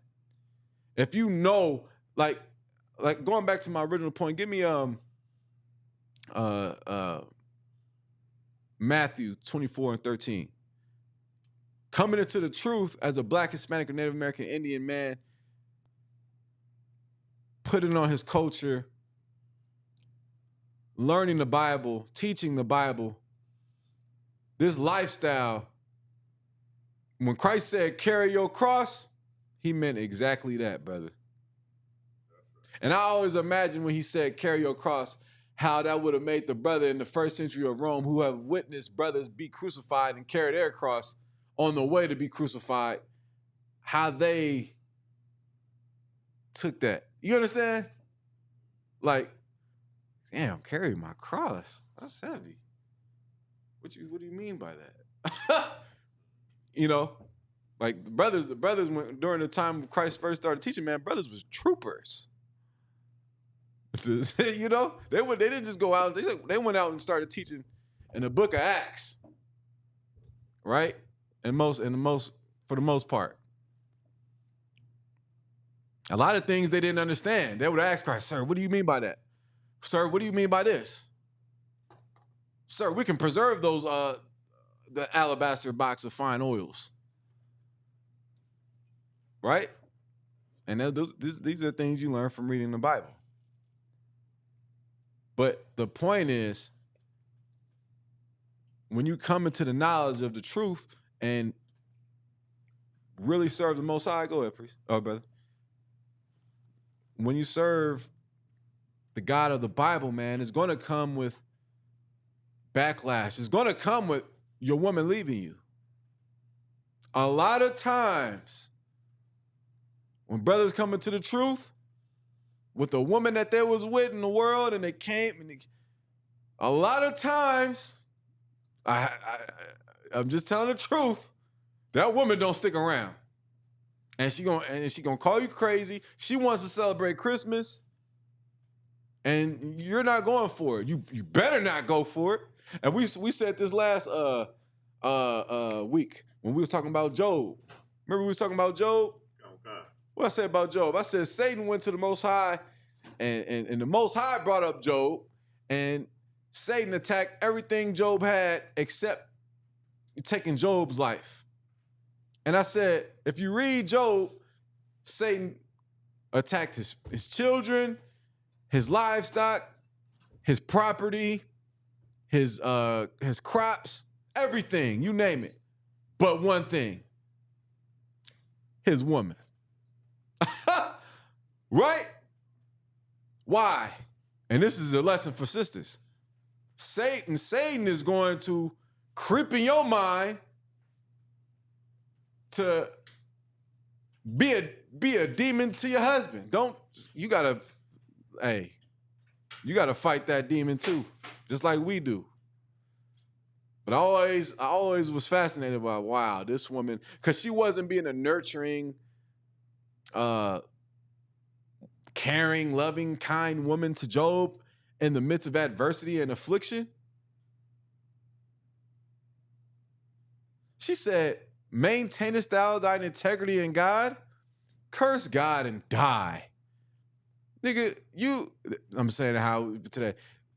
If you know, like going back to my original point, give me Matthew 24:13. Coming into the truth as a Black, Hispanic, or Native American Indian man, putting on his culture, learning the Bible, teaching the Bible, this lifestyle. When Christ said, carry your cross, he meant exactly that, brother. And I always imagine when he said, carry your cross, how that would have made the brother in the first century of Rome, who have witnessed brothers be crucified and carry their cross on the way to be crucified, how they took that. You understand? Like, damn, carry my cross. That's heavy. What do you mean by that? You know, like the brothers went, during the time Christ first started teaching, man, brothers was troopers. You know, they didn't just go out, they went out and started teaching in the book of Acts. Right? For the most part. A lot of things they didn't understand. They would ask Christ, sir, what do you mean by that? Sir, what do you mean by this? Sir, we can preserve those the alabaster box of fine oils. Right? And these are things you learn from reading the Bible. But the point is, when you come into the knowledge of the truth and really serve the Most High, go ahead, priest. Oh, brother. When you serve the God of the Bible, man, it's going to come with backlash. It's going to come with your woman leaving you. A lot of times, when brothers come into the truth, with the woman that they was with in the world, and they came, a lot of times, I'm just telling the truth, that woman don't stick around. And she gonna call you crazy. She wants to celebrate Christmas, and you're not going for it. You better not go for it. And we said this last week when we was talking about Job. Remember we was talking about Job? Okay. What I said about Job? I said Satan went to the Most High, and the Most High brought up Job, and Satan attacked everything Job had except taking Job's life. And I said, if you read Job, Satan attacked his children, his livestock, his property, his crops, everything, you name it. But one thing, his woman. Right? Why? And this is a lesson for sisters. Satan is going to creep in your mind to be a demon to your husband. You gotta fight that demon too, just like we do. But I always was fascinated by, wow, this woman, because she wasn't being a nurturing, caring, loving, kind woman to Job in the midst of adversity and affliction. She said, maintainest thou thine integrity in God? Curse God and die. Nigga, I'm saying how today,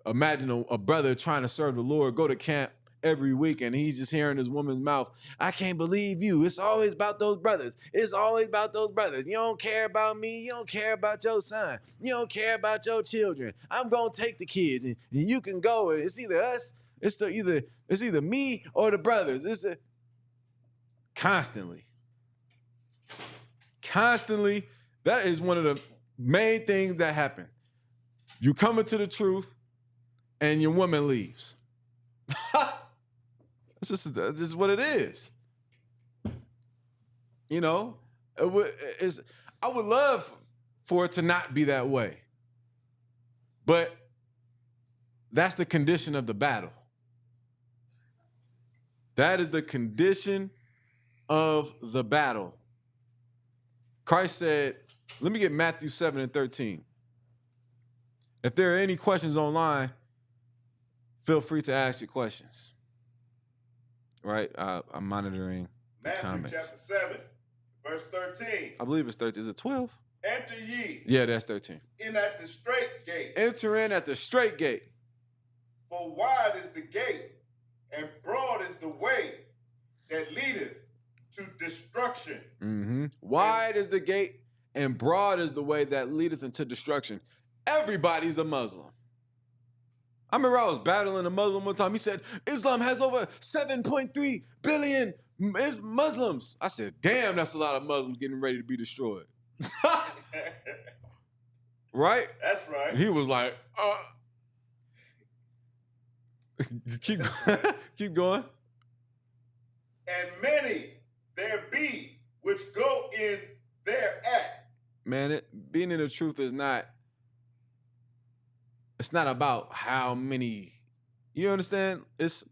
imagine a brother trying to serve the Lord, go to camp every week, and he's just hearing his woman's mouth, I can't believe you. It's always about those brothers. It's always about those brothers. You don't care about me. You don't care about your son. You don't care about your children. I'm going to take the kids, and you can go. It's either us. It's either me or the brothers. Constantly. That is one of the main things that happen. You come into the truth and your woman leaves. This is what it is. You know, I would love for it to not be that way. But that's the condition of the battle. That is the condition of the battle. Christ said, let me get Matthew 7:13. If there are any questions online, feel free to ask your questions. Right? I'm monitoring Matthew comments. chapter 7, verse 13. I believe it's 13. Is it 12? Enter ye. Yeah, that's 13. In at the straight gate. Enter in at the straight gate. For wide is the gate, and broad is the way that leadeth to destruction. Mm-hmm. Wide is the gate, and broad is the way that leadeth into destruction. Everybody's a Muslim. I remember I was battling a Muslim one time. He said, Islam has over 7.3 billion Muslims. I said, damn, that's a lot of Muslims getting ready to be destroyed. Right? That's right. He was like, keep going. And many there be which go in thereat. Man, being in the truth is not, it's not about how many, you understand? It's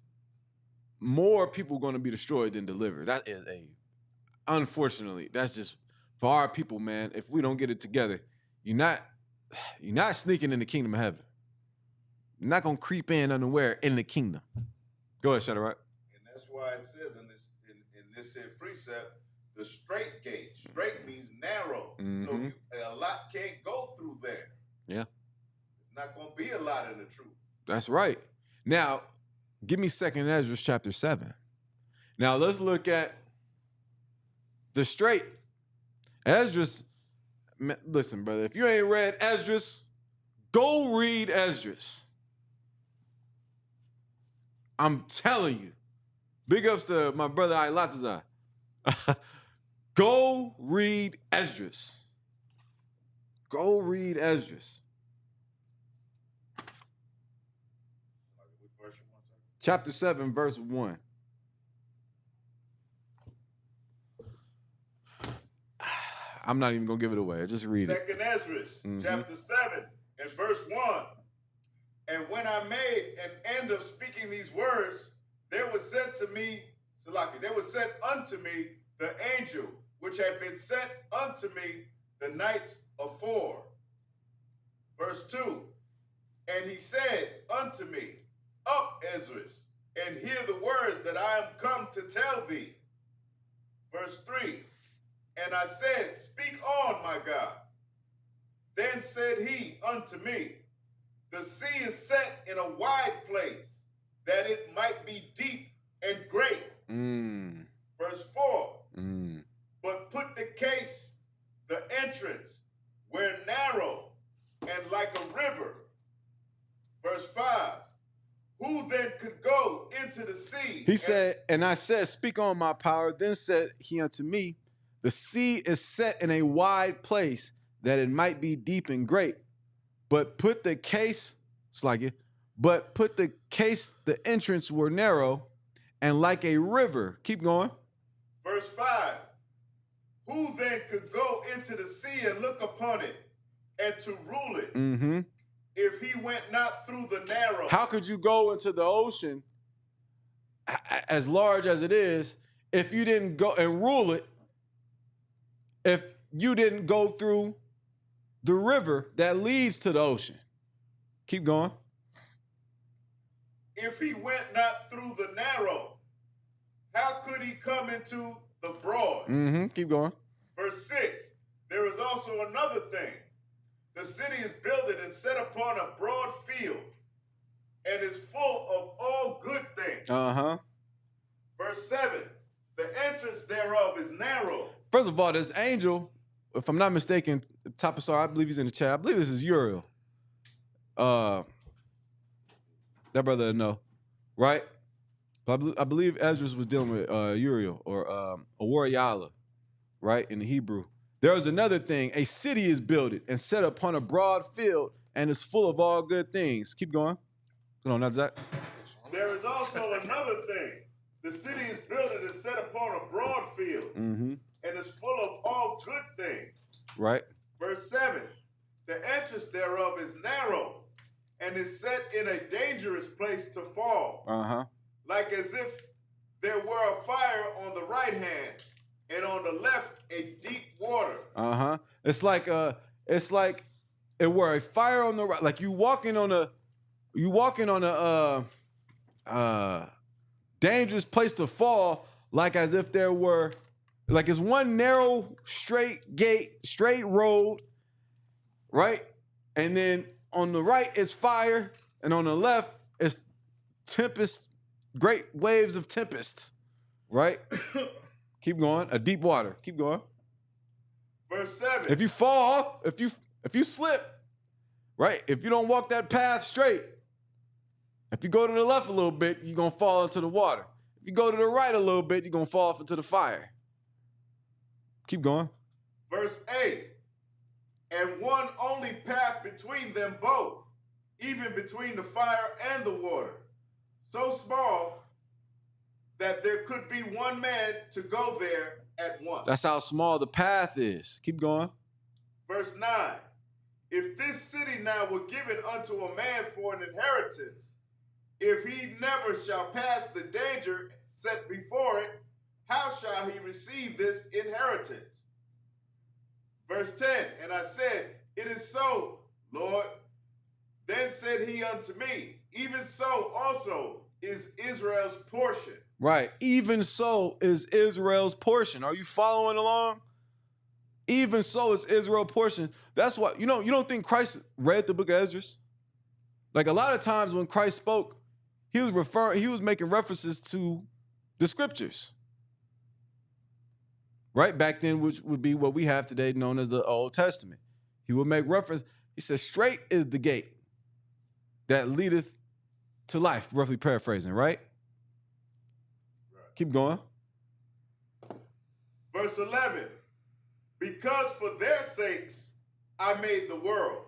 more people going to be destroyed than delivered. That is unfortunately, that's just for our people, man. If we don't get it together, you're not sneaking in the kingdom of heaven. You're not going to creep in unaware in the kingdom. Go ahead, Shadrach. And that's why it says in this precept, the straight gate. Straight means narrow. Mm-hmm. So a lot can't go through there. Yeah. Not going to be a lot in the truth. That's right. Now, give me 2nd Ezra chapter 7. Now, let's look at the straight. Esdras, listen, brother, if you ain't read Esdras, go read Esdras. I'm telling you. Big ups to my brother Ilatazar. Go read Esdras. Go read Esdras. Chapter 7, verse 1. I'm not even going to give it away. Just read it. 2nd Ezra, chapter 7, and verse 1. And when I made an end of speaking these words, there was sent to me, Salaki, there was sent unto me the angel, which had been sent unto me the nights afore. Verse 2. And he said unto me, Up, Ezra, and hear the words that I am come to tell thee. Verse 3. And I said, Speak on, my God. Then said he unto me, The sea is set in a wide place, that it might be deep and great. Verse 4. But put the case, the entrance, where narrow and like a river. Verse 5. Who then could go into the sea? He said, and I said, Speak on, my power. Then said he unto me, The sea is set in a wide place, that it might be deep and great. But put the case, the entrance were narrow and like a river. Keep going. Verse 5. Who then could go into the sea and look upon it and to rule it? If he went not through the narrow. How could you go into the ocean? as large as it is, if you didn't go and rule it, if you didn't go through the river that leads to the ocean. Keep going. If he went not through the narrow, how could he come into the broad? Keep going. Verse 6, there is also another thing. The city is builded and set upon a broad field, and is full of all good things. Verse 7, the entrance thereof is narrow. First of all, this angel, if I'm not mistaken, Tapasar, I believe he's in the chat. I believe this is Uriel. That brother no, right? I believe Esdras was dealing with Uriel or Awariala, right, in the Hebrew. There is another thing. A city is builded and set upon a broad field and is full of all good things. Keep going. Come on, Zach. There is also another thing. The city is built and is set upon a broad field and is full of all good things. Right. Verse 7, the entrance thereof is narrow and is set in a dangerous place to fall. Like as if there were a fire on the right hand and on the left a deep water. It's like it were a fire on the right. Like you walking on a dangerous place to fall, like as if there were, like it's one narrow, straight gate, straight road, right? And then on the right is fire, and on the left is tempest, great waves of tempest, right? Keep going. A deep water. Keep going. Verse 7. If you fall off, if you slip, right? If you don't walk that path straight, if you go to the left a little bit, you're going to fall into the water. If you go to the right a little bit, you're going to fall off into the fire. Keep going. Verse 8. And one only path between them both, even between the fire and the water, so small that there could be one man to go there at once. That's how small the path is. Keep going. Verse 9. If this city now were given unto a man for an inheritance, if he never shall pass the danger set before it, how shall he receive this inheritance? Verse 10, and I said, it is so, Lord. Then said he unto me, even so also is Israel's portion. Right. Even so is Israel's portion. Are you following along? Even so is Israel's portion. That's what, you don't think Christ read the book of Ezra? Like a lot of times when Christ spoke, he was making references to the scriptures. Right? Back then, which would be what we have today known as the Old Testament. He would make reference. He says, straight is the gate that leadeth to life, roughly paraphrasing, right? Keep going. Verse 11, because for their sakes I made the world,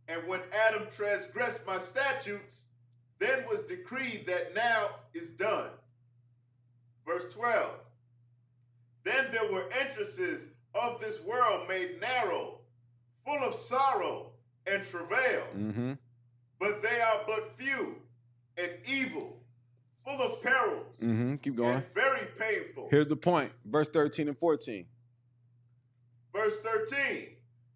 and when Adam transgressed my statutes, then was decreed that now is done. Verse 12, then there were entrances of this world made narrow, full of sorrow and travail, but they are but few and evil, full of perils, keep going, and very painful. Here's the point, verse 13 and 14. Verse 13,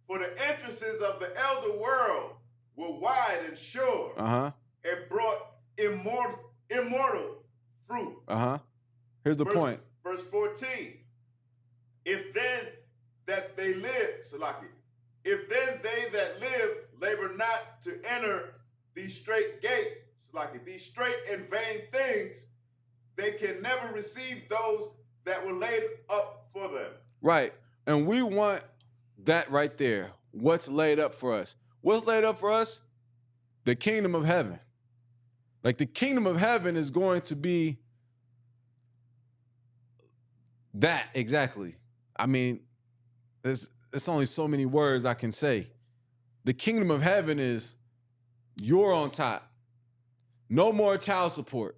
for the entrances of the elder world were wide and sure, and brought immortal fruit. Here's the point. Verse 14, if then that they live, Salaki, if then they that live labor not to enter these straight gates, Salaki, these straight and vain things, they can never receive those that were laid up for them. Right. And we want that right there. What's laid up for us? What's laid up for us? The kingdom of heaven. Like the kingdom of heaven is going to be that exactly. I mean, there's only so many words I can say. The kingdom of heaven is you're on top. No more child support.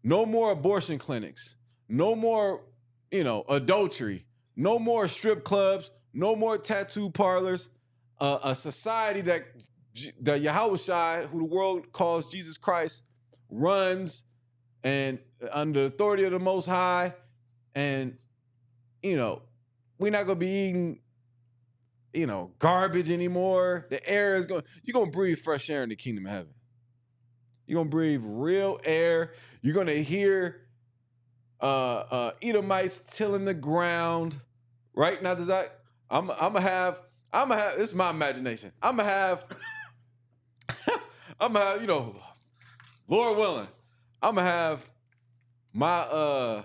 No more abortion clinics. No more, adultery. No more strip clubs. No more tattoo parlors. A society that Yahushua, who the world calls Jesus Christ, runs and under the authority of the Most High, and we're not gonna be eating garbage anymore. The air is you're gonna breathe fresh air in the kingdom of heaven. You're gonna breathe real air. You're gonna hear Edomites tilling the ground. Right now, I'm gonna have this is my imagination. I'm gonna have Lord willing, I'm gonna have my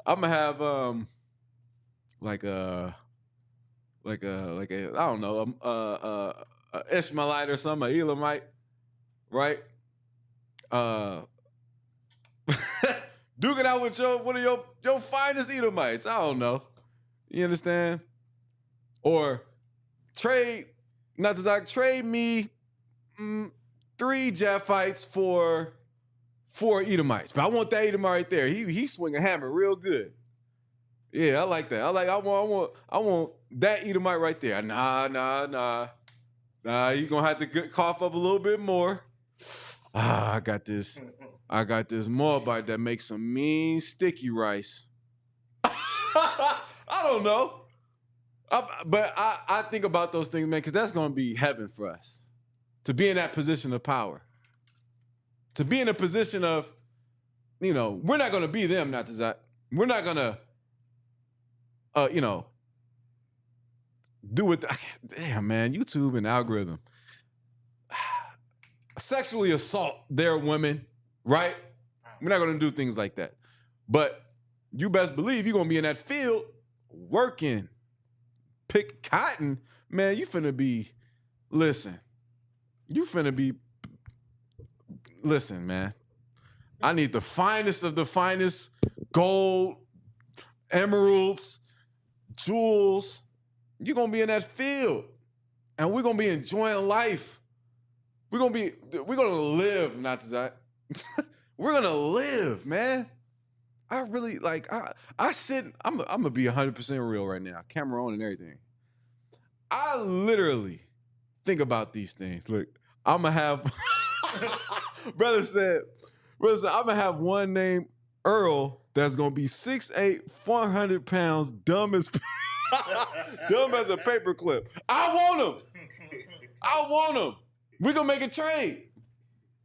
I'm gonna have like a I don't know a Ishmaelite or something, a Elamite, right? Duke it out with one of your finest Edomites. I don't know. You understand? Or trade me 3 Japhites for 4 Edomites. But I want that Edomite right there. He swing a hammer real good. Yeah, I like that. I want that Edomite right there. Nah. You gonna have to cough up a little bit more. I got this Moabite that makes some mean sticky rice. I don't know. But I think about those things, man, because that's gonna be heaven for us. To be in that position of power. To be in a position of, we're not gonna be them, not that. We're not gonna do it. Damn, man, YouTube and algorithm. Sexually assault their women, right? We're not going to do things like that. But you best believe you're going to be in that field working, pick cotton. Man, listen, man. I need the finest of the finest gold, emeralds, jewels. You're going to be in that field. And we're going to be enjoying life. We're going to live, not that. We're going to live, man. I really, I'm going to be 100% real right now. Camera on and everything. I literally think about these things. Look, I'm going to have, brother said, I'm going to have one named Earl that's going to be 6'8", 400 pounds, dumb as a paperclip. I want him. We're gonna make a trade.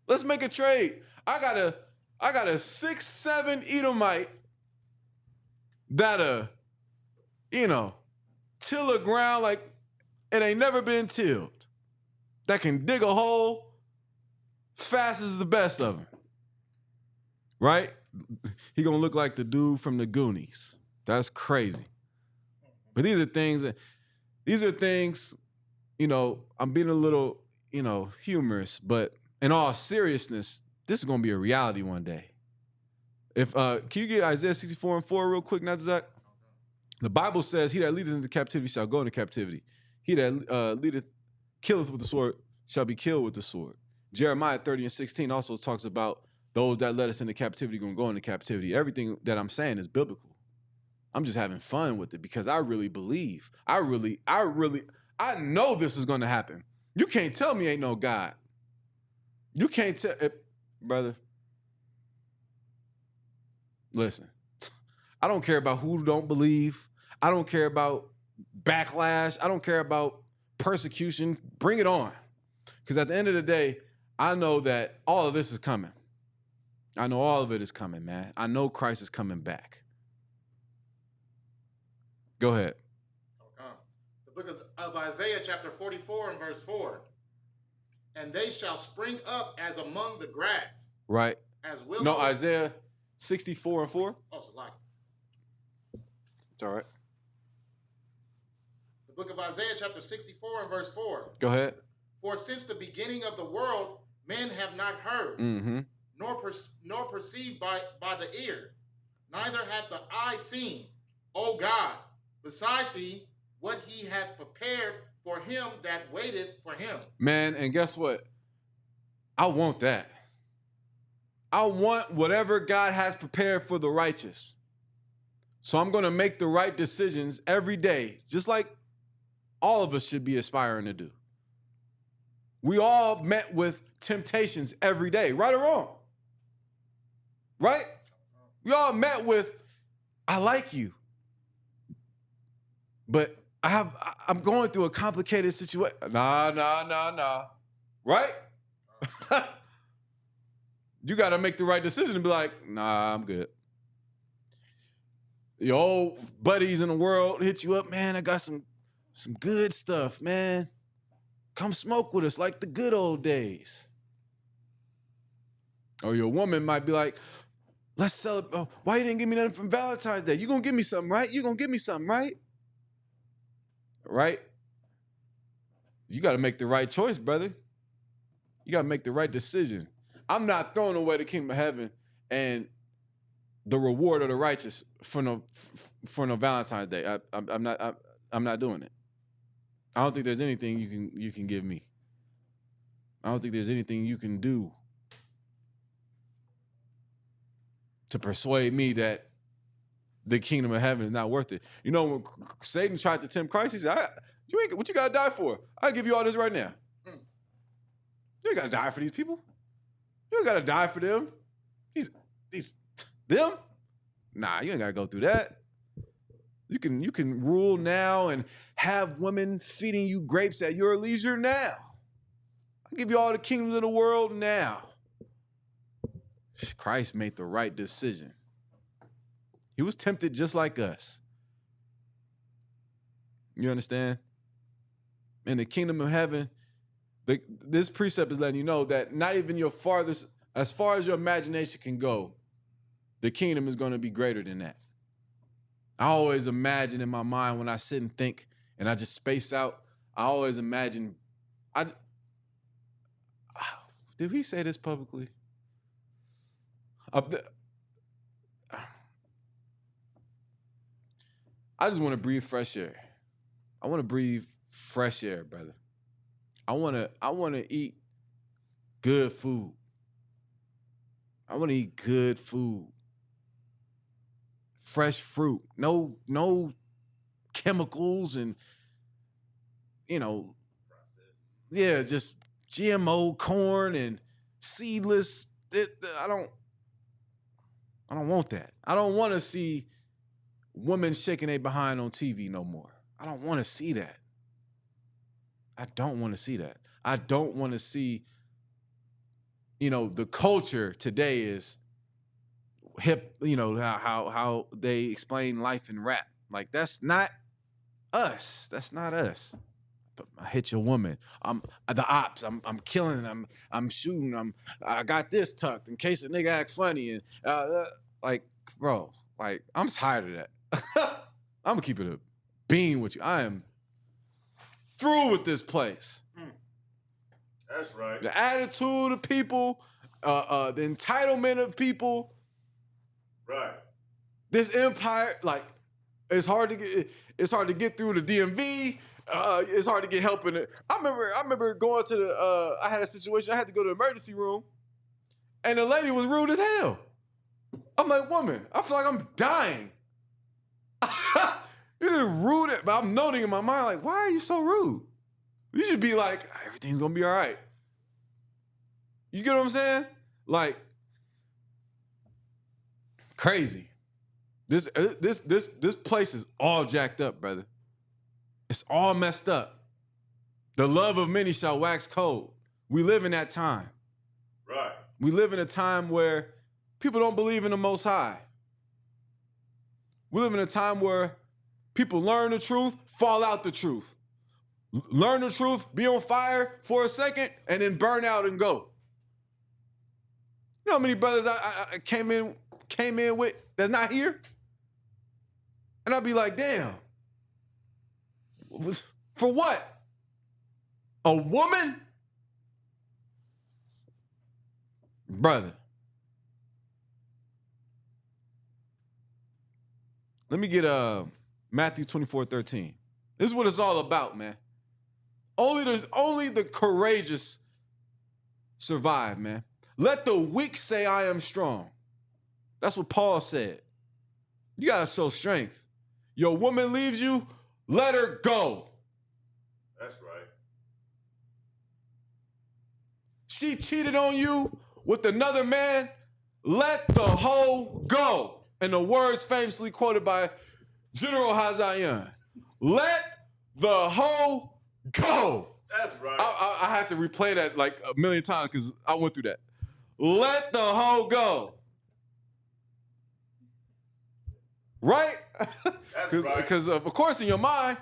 Let's make a trade. I got a 6'7" Edomite that'll, till the ground like it ain't never been tilled. That can dig a hole fast as the best of them. Right? He gonna look like the dude from the Goonies. That's crazy. But these are things, I'm being a little, humorous, but in all seriousness, this is going to be a reality one day. If can you get Isaiah 64:4 real quick, not Zach? The Bible says, he that leadeth into captivity shall go into captivity. He that killeth with the sword shall be killed with the sword. Jeremiah 30:16 also talks about those that led us into captivity going to go into captivity. Everything that I'm saying is biblical. I'm just having fun with it because I really believe. I know this is going to happen. You can't tell me ain't no God. You can't tell, brother. Listen, I don't care about who don't believe. I don't care about backlash. I don't care about persecution. Bring it on. Because at the end of the day, I know that all of this is coming. I know all of it is coming, man. I know Christ is coming back. Go ahead. The book of Isaiah chapter 44 and verse 4. And they shall spring up as among the grass. Right. As willows. No, Isaiah 64:4. Oh, Salaki. It's all right. The book of Isaiah chapter 64 and verse 4. Go ahead. For since the beginning of the world, men have not heard, nor perceived by the ear, neither hath the eye seen, O God, beside thee, what he hath prepared for him that waiteth for him. Man, and guess what? I want that. I want whatever God has prepared for the righteous. So I'm going to make the right decisions every day, just like all of us should be aspiring to do. We all met with temptations every day, right or wrong? Right? We all met with, I like you, but I'm going through a complicated situation. Nah. Right? You got to make the right decision and be like, nah, I'm good. Your old buddies in the world hit you up, man, I got some good stuff, man. Come smoke with us like the good old days. Or your woman might be like, let's celebrate. Why you didn't give me nothing from Valentine's Day? You gonna give me something, right? You gonna give me something, right? Right? You got to make the right choice, brother. You got to make the right decision. I'm not throwing away the kingdom of heaven and the reward of the righteous for no Valentine's Day. I'm not doing it. I don't think there's anything you can give me. I don't think there's anything you can do to persuade me that the kingdom of heaven is not worth it. You know, when Satan tried to tempt Christ, he said, what you got to die for? I'll give you all this right now. You ain't got to die for these people. You ain't got to die for them. Them? Nah, you ain't got to go through that. You can rule now and have women feeding you grapes at your leisure now. I'll give you all the kingdoms of the world now. Christ made the right decision. He was tempted just like us. You understand? In the kingdom of heaven, this precept is letting you know that not even your farthest, as far as your imagination can go, the kingdom is going to be greater than that. I always imagine in my mind when I sit and think and I just space out, I always imagine, did he say this publicly? I just want to breathe fresh air. I want to breathe fresh air, brother. I want to eat good food. I want to eat good food. Fresh fruit. No chemicals and, yeah, just GMO corn and seedless. I don't want that. I don't want to see women shaking their behind on TV no more. I don't want to see that. I don't want to see that. I don't want to see, the culture today is hip, how they explain life in rap. Like, that's not us. That's not us. But I hit your woman. I'm the ops. I'm killing. I'm shooting. I got this tucked in case a nigga act funny. And bro, I'm tired of that. I'm gonna keep it a bean with you. I am through with this place. That's right. The attitude of people, the entitlement of people. Right. This empire, it's hard to get through the DMV. It's hard to get help in it. I remember going to I had a situation. I had to go to the emergency room, and the lady was rude as hell. I'm like, woman, I feel like I'm dying. You didn't rude it, but I'm noting in my mind, like, why are you so rude? You should be like, everything's gonna be all right. You get what I'm saying? Like, crazy. This place is all jacked up, brother. It's all messed up. The love of many shall wax cold. We live in that time. Right. We live in a time where people don't believe in the Most High. We live in a time where people learn the truth, fall out the truth. Learn the truth, be on fire for a second, and then burn out and go. You know how many brothers I came in with that's not here? And I'd be like, damn. For what? A woman? Brother. Let me get Matthew 24:13. This is what it's all about, man. Only the courageous survive, man. Let the weak say I am strong. That's what Paul said. You gotta show strength. Your woman leaves you, let her go. That's right. she cheated on you with another man, let the hoe go. And the words famously quoted by General Hazayan. Let the hoe go. That's right. I had to replay that like a million times because I went through that. Let the hoe go. Right? That's right. Because of course in your mind,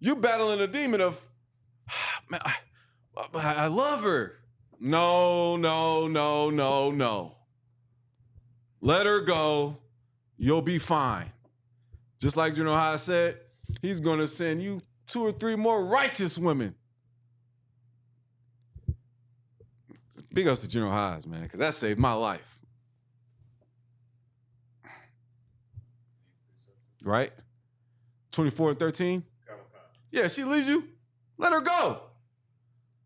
you battling a demon of, man, I love her. No. Let her go. You'll be fine. Just like General Haas said, he's going to send you 2 or 3 more righteous women. Big ups to General Haas, man, because that saved my life. Right? 24 and 13? Yeah, she leaves you. Let her go.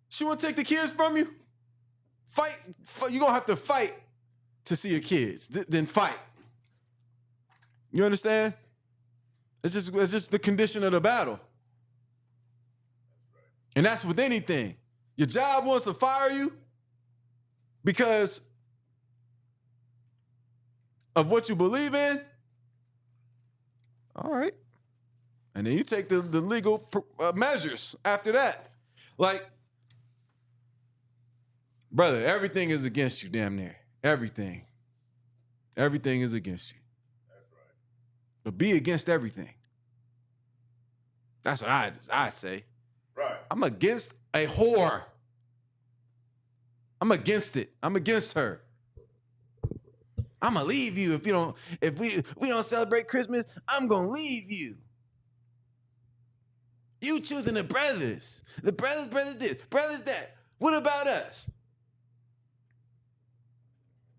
She want to take the kids from you? Fight. You're going to have to fight to see your kids. Then fight. You understand? It's just the condition of the battle. And that's with anything. Your job wants to fire you because of what you believe in. All right. And then you take the legal measures after that. Like, brother, everything is against you, damn near. Everything. Everything is against you. That's right. But be against everything. That's what I'd say. Right. I'm against a whore. I'm against it. I'm against her. I'm gonna leave you if we don't celebrate Christmas. I'm gonna leave you. You choosing the brothers. The brothers this, brothers that. What about us?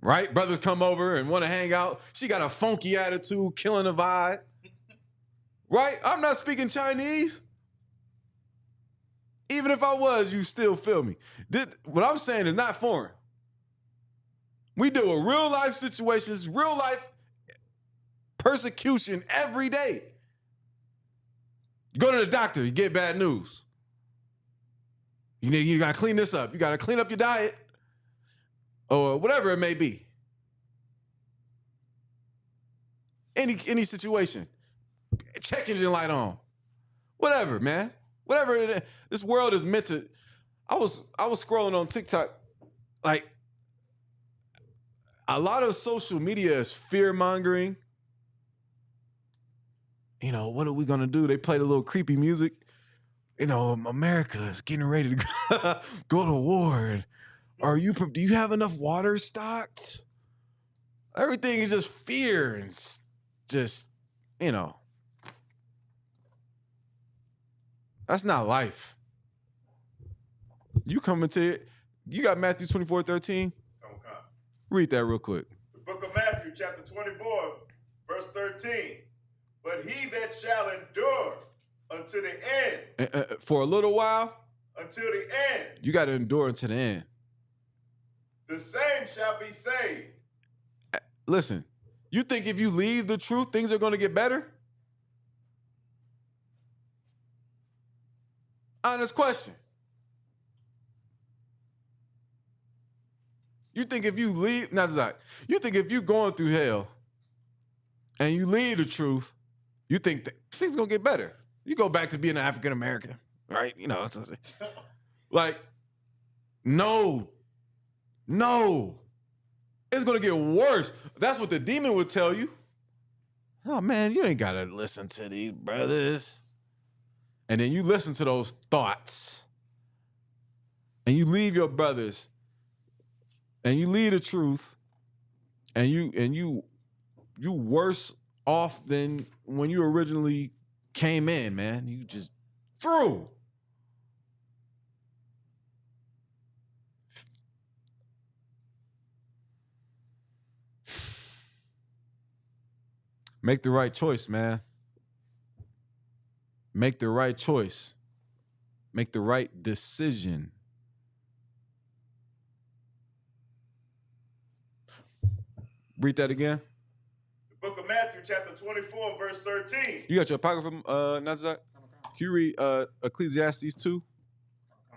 Right? Brothers come over and want to hang out. She got a funky attitude, killing the vibe. Right? I'm not speaking Chinese. Even if I was, you still feel me. What I'm saying is not foreign. We deal with real life situations, real life persecution every day. You go to the doctor, you get bad news. You gotta clean this up. You gotta clean up your diet or whatever it may be. Any situation. Check engine light on. Whatever, man. Whatever it is. This world is meant to. I was scrolling on TikTok, like a lot of social media is fear-mongering. You know, what are we gonna do? They played a little creepy music. You know, America is getting ready to go to war. Do you have enough water stocked? Everything is just fear and just, you know. That's not life. You come into it. You got Matthew 24:13. Okay. Read that real quick. The book of Matthew, chapter 24, verse 13. But he that shall endure unto the end. For a little while. Until the end. You got to endure until the end. The same shall be saved. Listen, you think if you leave the truth, things are going to get better? Honest question. You think if you leave, not Zach, you think if you going through hell and you leave the truth, you think that things gonna get better. You go back to being an African American, right? You know, like, no. It's gonna get worse. That's what the demon would tell you. Oh man, you ain't gotta listen to these brothers. And then you listen to those thoughts. And you leave your brothers. And you leave the truth. And you worse off than when you originally came in, man. You just through. Make the right choice, man. Make the right choice. Make the right decision. Read that again. The book of Matthew, chapter 24, verse 13. You got your apocrypha, Nazak? Can you read Ecclesiastes 2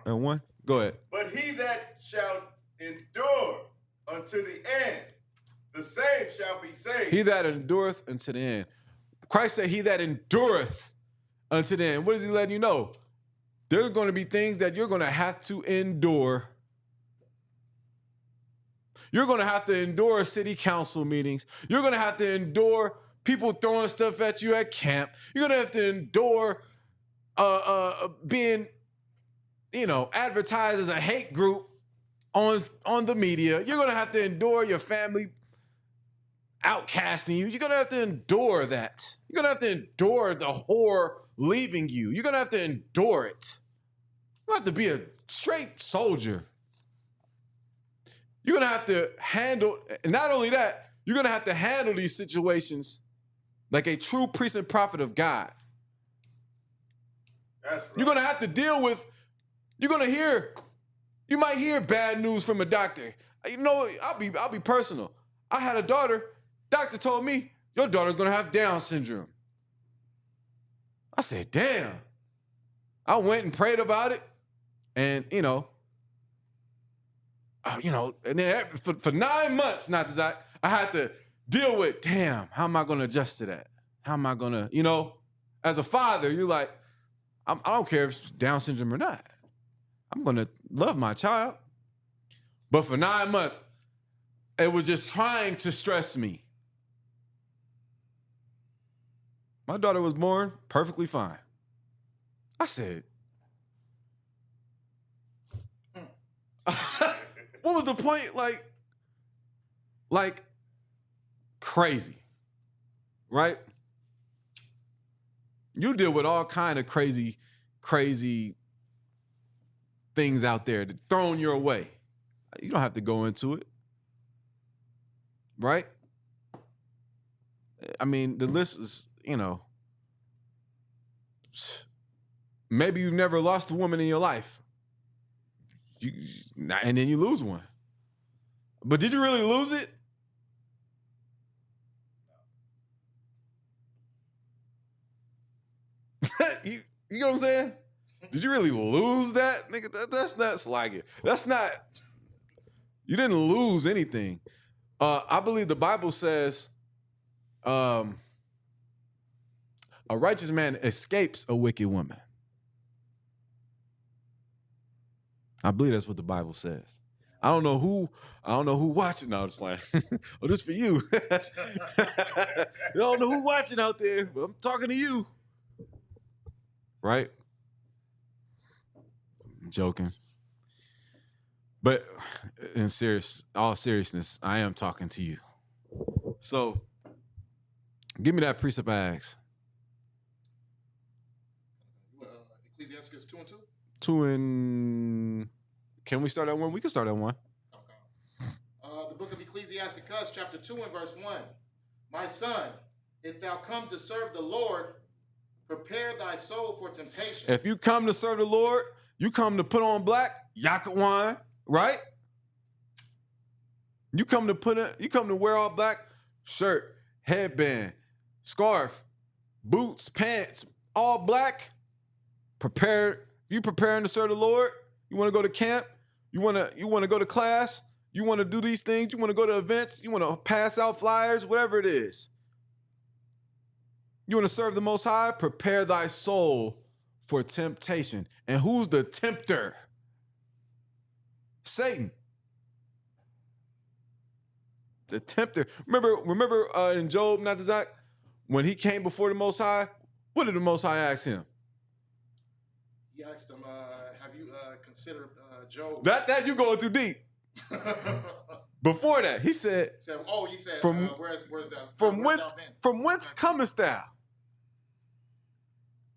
and 1? Go ahead. But he that shall endure unto the end, the same shall be saved. He that endureth unto the end. Christ said, he that endureth unto the end. What is he letting you know? There's going to be things that you're going to have to endure. You're going to have to endure city council meetings. You're going to have to endure people throwing stuff at you at camp. You're going to have to endure being, advertised as a hate group on the media. You're going to have to endure your family outcasting you. You're going to have to endure that. You're going to have to endure the whore leaving you. You're going to have to endure it. You have to be a straight soldier. You're going to have to handle, and not only that, you're going to have to handle these situations like a true priest and prophet of God. That's right. You're going to have to deal with, you might hear bad news from a doctor. I'll be personal. I had a daughter. Doctor told me, your daughter's going to have Down syndrome. I said, damn. I went and prayed about it. And, and then for 9 months, I had to deal with, damn, how am I going to adjust to that? How am I going to, as a father, you're like, I don't care if it's Down syndrome or not. I'm going to love my child. But for 9 months, it was just trying to stress me. My daughter was born perfectly fine. I said, what was the point? Like crazy, right? You deal with all kind of crazy things out there that thrown your way. You don't have to go into it, right? I mean, the list is, maybe you've never lost a woman in your life. And then you lose one. But did you really lose it? You know what I'm saying? Did you really lose that? Nigga, that's not slagging. That's not, you didn't lose anything. I believe the Bible says a righteous man escapes a wicked woman. I believe that's what the Bible says. I don't know who watching. No, I was playing. Oh, this for you. I don't know who watching out there, but I'm talking to you. Right? I'm joking. But in all seriousness, I am talking to you. So, give me that precept I asked. Ecclesiastes 2 and 2? 2 and... Can we start at 1? We can start at 1. Okay. The book of Ecclesiasticus, chapter 2 and verse 1. My son, if thou come to serve the Lord, prepare thy soul for temptation. If you come to serve the Lord, you come to put on black, Yakawan, right? You come to wear all black, shirt, headband, scarf, boots, pants, all black. If you preparing to serve the Lord, you want to go to camp, you want to go to class, you want to do these things, you want to go to events, you want to pass out flyers, whatever it is. You want to serve the Most High? Prepare thy soul for temptation. And who's the tempter? Satan. The tempter. Remember in Job, not Zach, when he came before the Most High, what did the Most High ask him? He asked him, have you considered Job? That you going too deep. Before that, he said, where's that? From whence comest thou?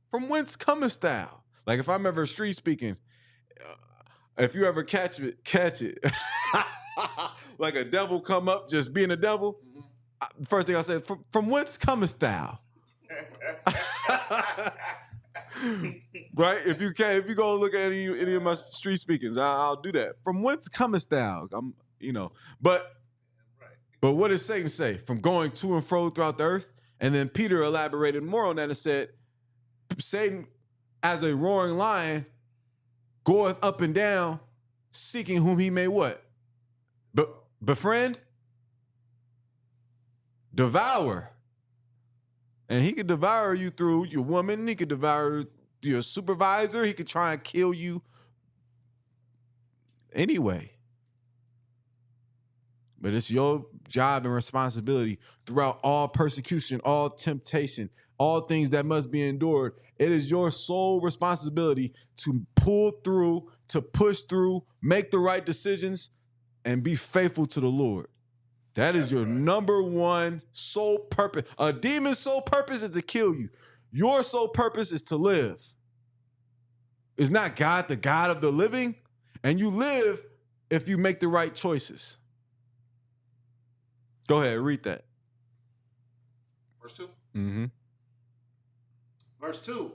From whence comest thou? Like if I'm ever street speaking, if you ever catch it. Like a devil come up just being a devil. Mm-hmm. First thing I said, from whence comest thou? Right? If you go look at any of my street speakings, I'll do that. From whence comest thou? But what does Satan say? From going to and fro throughout the earth? And then Peter elaborated more on that and said, Satan, as a roaring lion, goeth up and down, seeking whom he may what? befriend, devour. And he could devour you through your woman. He could devour your supervisor. He could try and kill you anyway. But it's your job and responsibility throughout all persecution, all temptation, all things that must be endured. It is your sole responsibility to pull through, to push through, make the right decisions, and be faithful to the Lord. That is your number one sole purpose. A demon's sole purpose is to kill you. Your sole purpose is to live. Is not God the God of the living? And you live if you make the right choices. Go ahead, read that. Verse 2. Mm-hmm. Verse 2.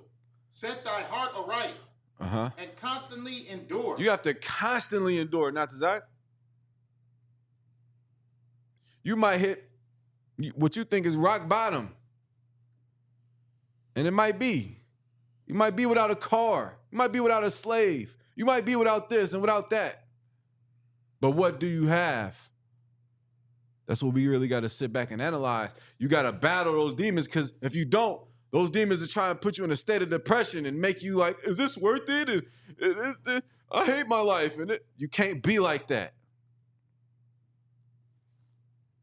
Set thy heart aright and constantly endure. You have to constantly endure, not to Zach. You might hit what you think is rock bottom. And it might be. You might be without a car. You might be without a slave. You might be without this and without that. But what do you have? That's what we really got to sit back and analyze. You got to battle those demons, because if you don't, those demons are trying to put you in a state of depression and make you like, is this worth it? And I hate my life. And you can't be like that.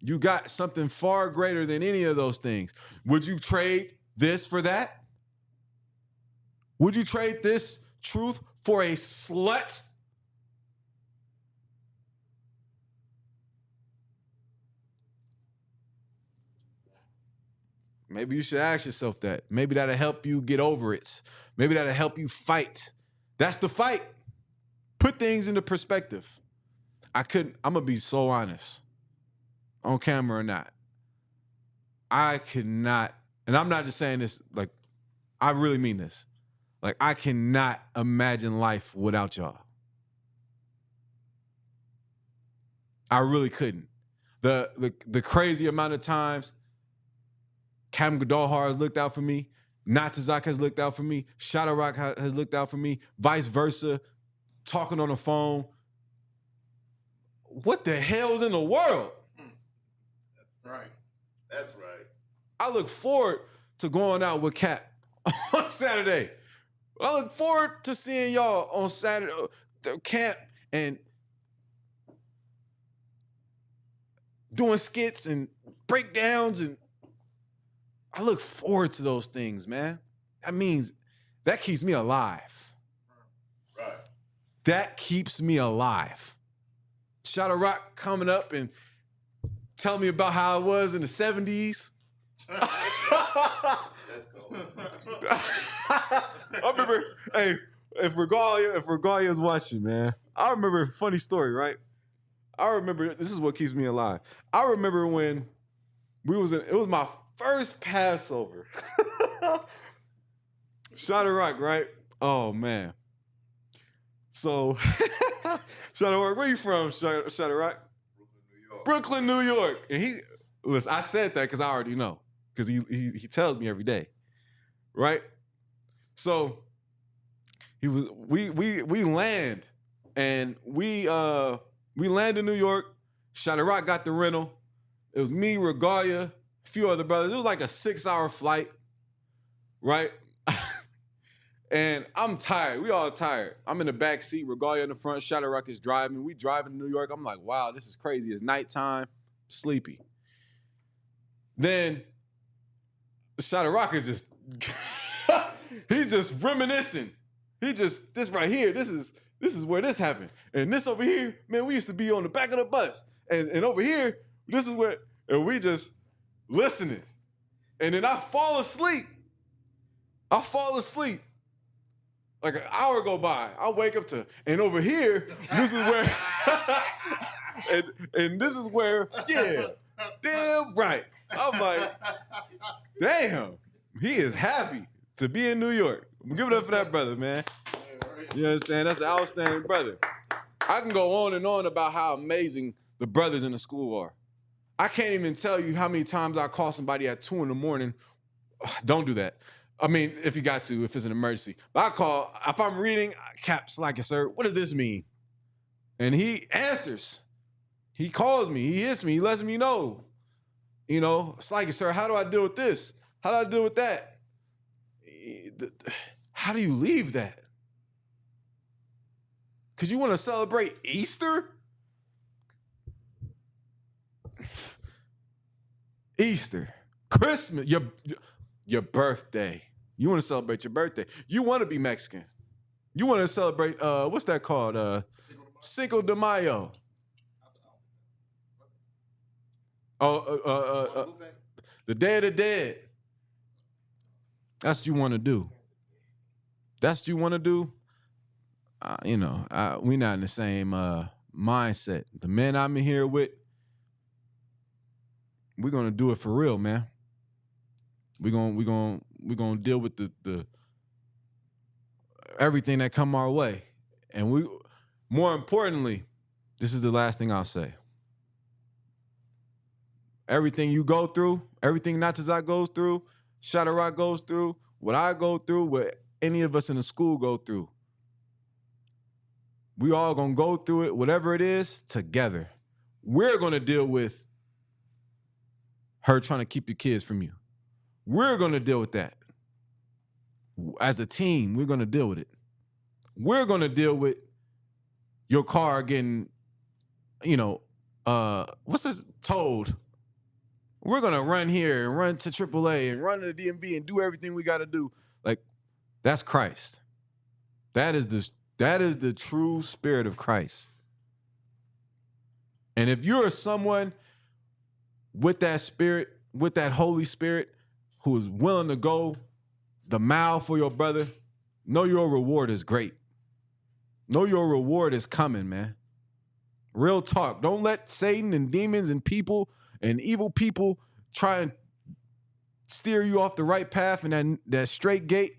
You got something far greater than any of those things. Would you trade this for that? Would you trade this truth for a slut? Maybe you should ask yourself that. Maybe that'll help you get over it. Maybe that'll help you fight. That's the fight. Put things into perspective. I'm going to be so honest. On camera or not, I could not, and I'm not just saying this, like, I really mean this. Like, I cannot imagine life without y'all. I really couldn't. The crazy amount of times Cam Gadolhar has looked out for me, Natazak has looked out for me, Shadarak has looked out for me, vice versa, talking on the phone. What the hell's in the world? Right. That's right. I look forward to going out with Cap on Saturday. I look forward to seeing y'all on Saturday, the camp, and doing skits and breakdowns. And I look forward to those things, man. That keeps me alive. Right. That keeps me alive. Shadow Rock coming up and tell me about how it was in the 70s. Let's go. I remember, hey, if Regalia's watching, man, I remember a funny story, right? I remember, this is what keeps me alive. I remember when it was my first Passover. Shadow Rock, right? Oh, man. So, Shadow Rock, where you from, Shadow Rock? Brooklyn, New York. And listen, I said that because I already know. Because he tells me every day. Right? So we land. And we land in New York. Shadow Rock got the rental. It was me, Regalia, a few other brothers. It was like a 6-hour flight. Right? And I'm tired. We all tired. I'm in the back seat. Regalia in the front. Shadow Rock is driving. We driving to New York. I'm like, wow, this is crazy. It's nighttime. Sleepy. Then Shadow Rock is just, he's just reminiscing. This right here, this is where this happened. And this over here, man, we used to be on the back of the bus. And over here, this is where, and we just listening. And then I fall asleep. Like an hour go by. I wake up to, and over here, this is where, and this is where, yeah, damn right. I'm like, damn, he is happy to be in New York. Give it up for that brother, man. You understand? That's an outstanding brother. I can go on and on about how amazing the brothers in the school are. I can't even tell you how many times I call somebody at 2 a.m. Don't do that. I mean, if you got to, if it's an emergency. But I call, if I'm reading, Cap Slacker, sir, what does this mean? And he answers. He calls me, he hits me, he lets me know. You know, it's like, sir, how do I deal with this? How do I deal with that? How do you leave that? Because you want to celebrate Easter? Easter, Christmas, your birthday. You want to celebrate your birthday. You want to be Mexican. You want to celebrate, what's that called? Cinco de Mayo. The Day of the Dead. That's what you want to do. That's what you want to do. You know, we not in the same mindset. The men I'm in here with, we're gonna do it for real, man. We're gonna deal with the everything that come our way, and we, more importantly, this is the last thing I'll say. Everything you go through, everything Natazak goes through, Shadrach goes through, what I go through, what any of us in the school go through, we all gonna go through it, whatever it is, together. We're gonna deal with her trying to keep your kids from you. We're gonna deal with that. As a team, we're gonna deal with it. We're gonna deal with your car getting, you know, what's this, towed. We're gonna run here and run to AAA and run to the DMV and do everything we gotta do. Like, that's Christ. That is the true spirit of Christ. And if you're someone with that spirit, with that Holy Spirit, who is willing to go the mile for your brother, know your reward is great. Know your reward is coming, man. Real talk. Don't let Satan and demons and people and evil people try and steer you off the right path and that straight gate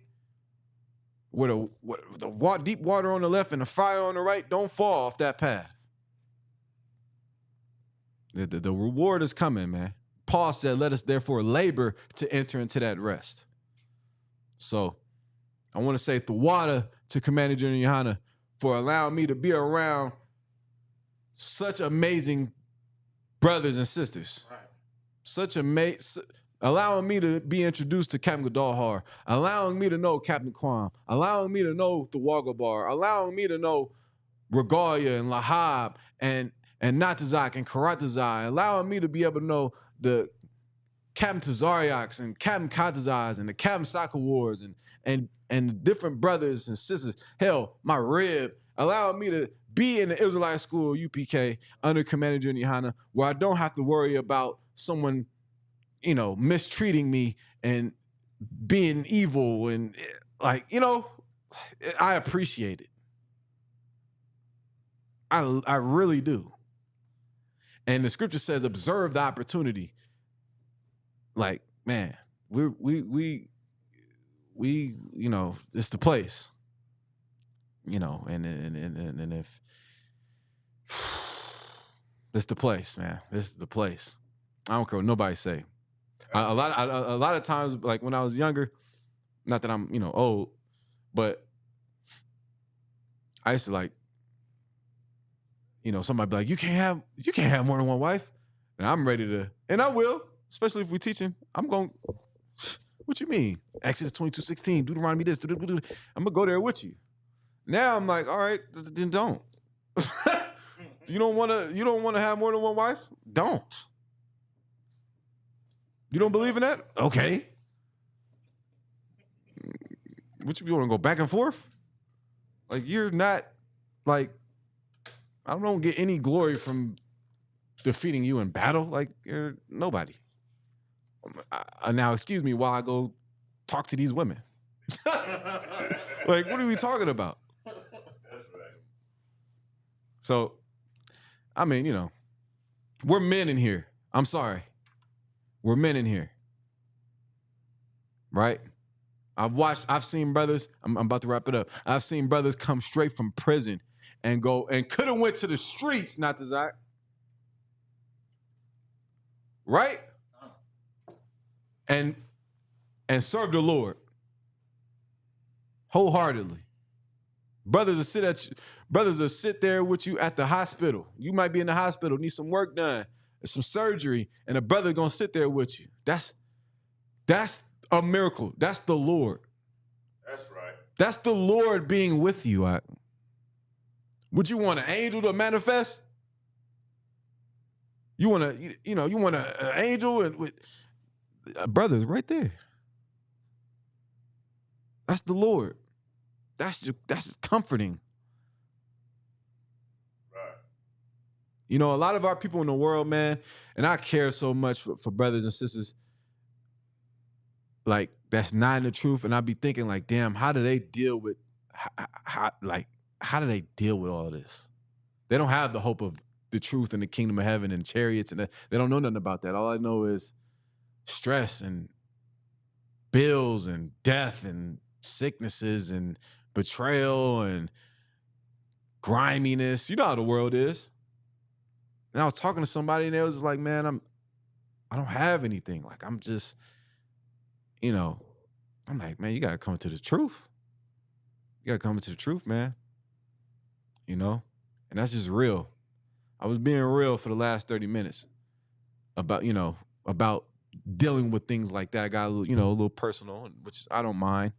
with the deep water on the left and the fire on the right. Don't fall off that path. The reward is coming, man. Paul said, let us therefore labor to enter into that rest. So I want to say Tawada to Commander General Yohana for allowing me to be around such amazing brothers and sisters. Right. Allowing me to be introduced to Captain Gadalhar, allowing me to know Captain Quam, allowing me to know the Wagabar, allowing me to know Regalia and Lahab and Natazak and Karatazai, allowing me to be able to know the Captain Tazariaks and Captain Katazais and the Captain Soccer Wars and the different brothers and sisters. Hell, my rib, allowing me to be in the Israelite school, UPK, under Commander General Yohana, where I don't have to worry about someone, you know, mistreating me and being evil and, like, you know, I appreciate it. I really do. And the scripture says, observe the opportunity. Like, man, we you know, it's the place. You know, and if this the place, man. This is the place. I don't care what nobody say. A lot of times, like when I was younger, not that I'm, you know, old, but I used to, like, you know, somebody be like, you can't have more than one wife. And I'm ready to, and I will, especially if we're teaching. I'm going, what you mean? Exodus 22:16, Deuteronomy this, I'm gonna go there with you. Now I'm like, all right, then don't. You don't wanna have more than one wife? Don't. You don't believe in that? Okay. What you want to go back and forth? Like, you're not, like, I don't get any glory from defeating you in battle. Like, you're nobody. Now, excuse me while I go talk to these women. Like, what are we talking about? That's right. So, I mean, you know, we're men in here. I'm sorry. We're men in here. Right? I've seen brothers, I'm about to wrap it up. I've seen brothers come straight from prison and go and could have went to the streets, not to Zach. Right? And serve the Lord wholeheartedly. Brothers will sit there with you at the hospital. You might be in the hospital, need some work done, some surgery, and a brother gonna sit there with you. That's a miracle. That's the Lord. That's right. That's the Lord being with you. Would you want an angel to manifest? You want an angel and with brothers right there. That's the Lord. That's comforting. Right. You know, a lot of our people in the world, man, and I care so much for brothers and sisters, like, that's not in the truth. And I be thinking, like, damn, how do they deal with, how do they deal with all this? They don't have the hope of the truth and the kingdom of heaven and chariots, and they don't know nothing about that. All I know is stress and bills and death and sicknesses and betrayal and griminess. You know how the world is. And I was talking to somebody and they was just like, man, I don't have anything. Like, I'm just, I'm like, man, you gotta come to the truth. You gotta come to the truth, man. And that's just real. I was being real for the last 30 minutes about dealing with things like that. I got a little personal, which I don't mind.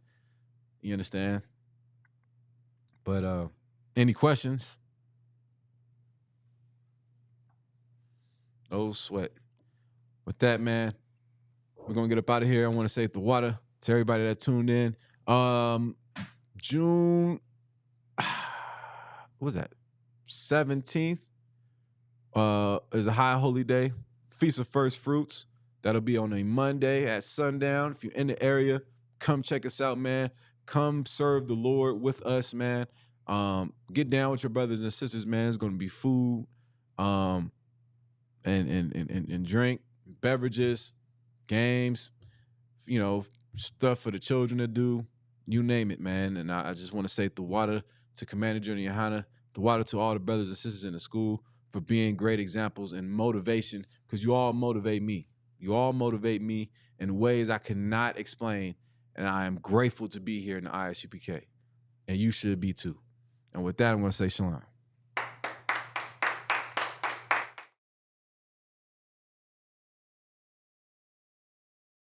You understand? But any questions? No sweat. With that, man, we're gonna get up out of here. I want to say the water to everybody that tuned in. June, what was that? 17th is a high holy day, Feast of First Fruits. That'll be on a Monday at sundown. If you're in the area, come check us out, man. Come serve the Lord with us, man. Get down with your brothers and sisters, man. It's gonna be food, and drink, beverages, games, stuff for the children to do. You name it, man. And I just want to say the water to Commander Junior Yohana, the water to all the brothers and sisters in the school for being great examples and motivation, because you all motivate me. You all motivate me in ways I cannot explain, and I am grateful to be here in the ISUPK, and you should be too. And with that, I'm going to say shalom.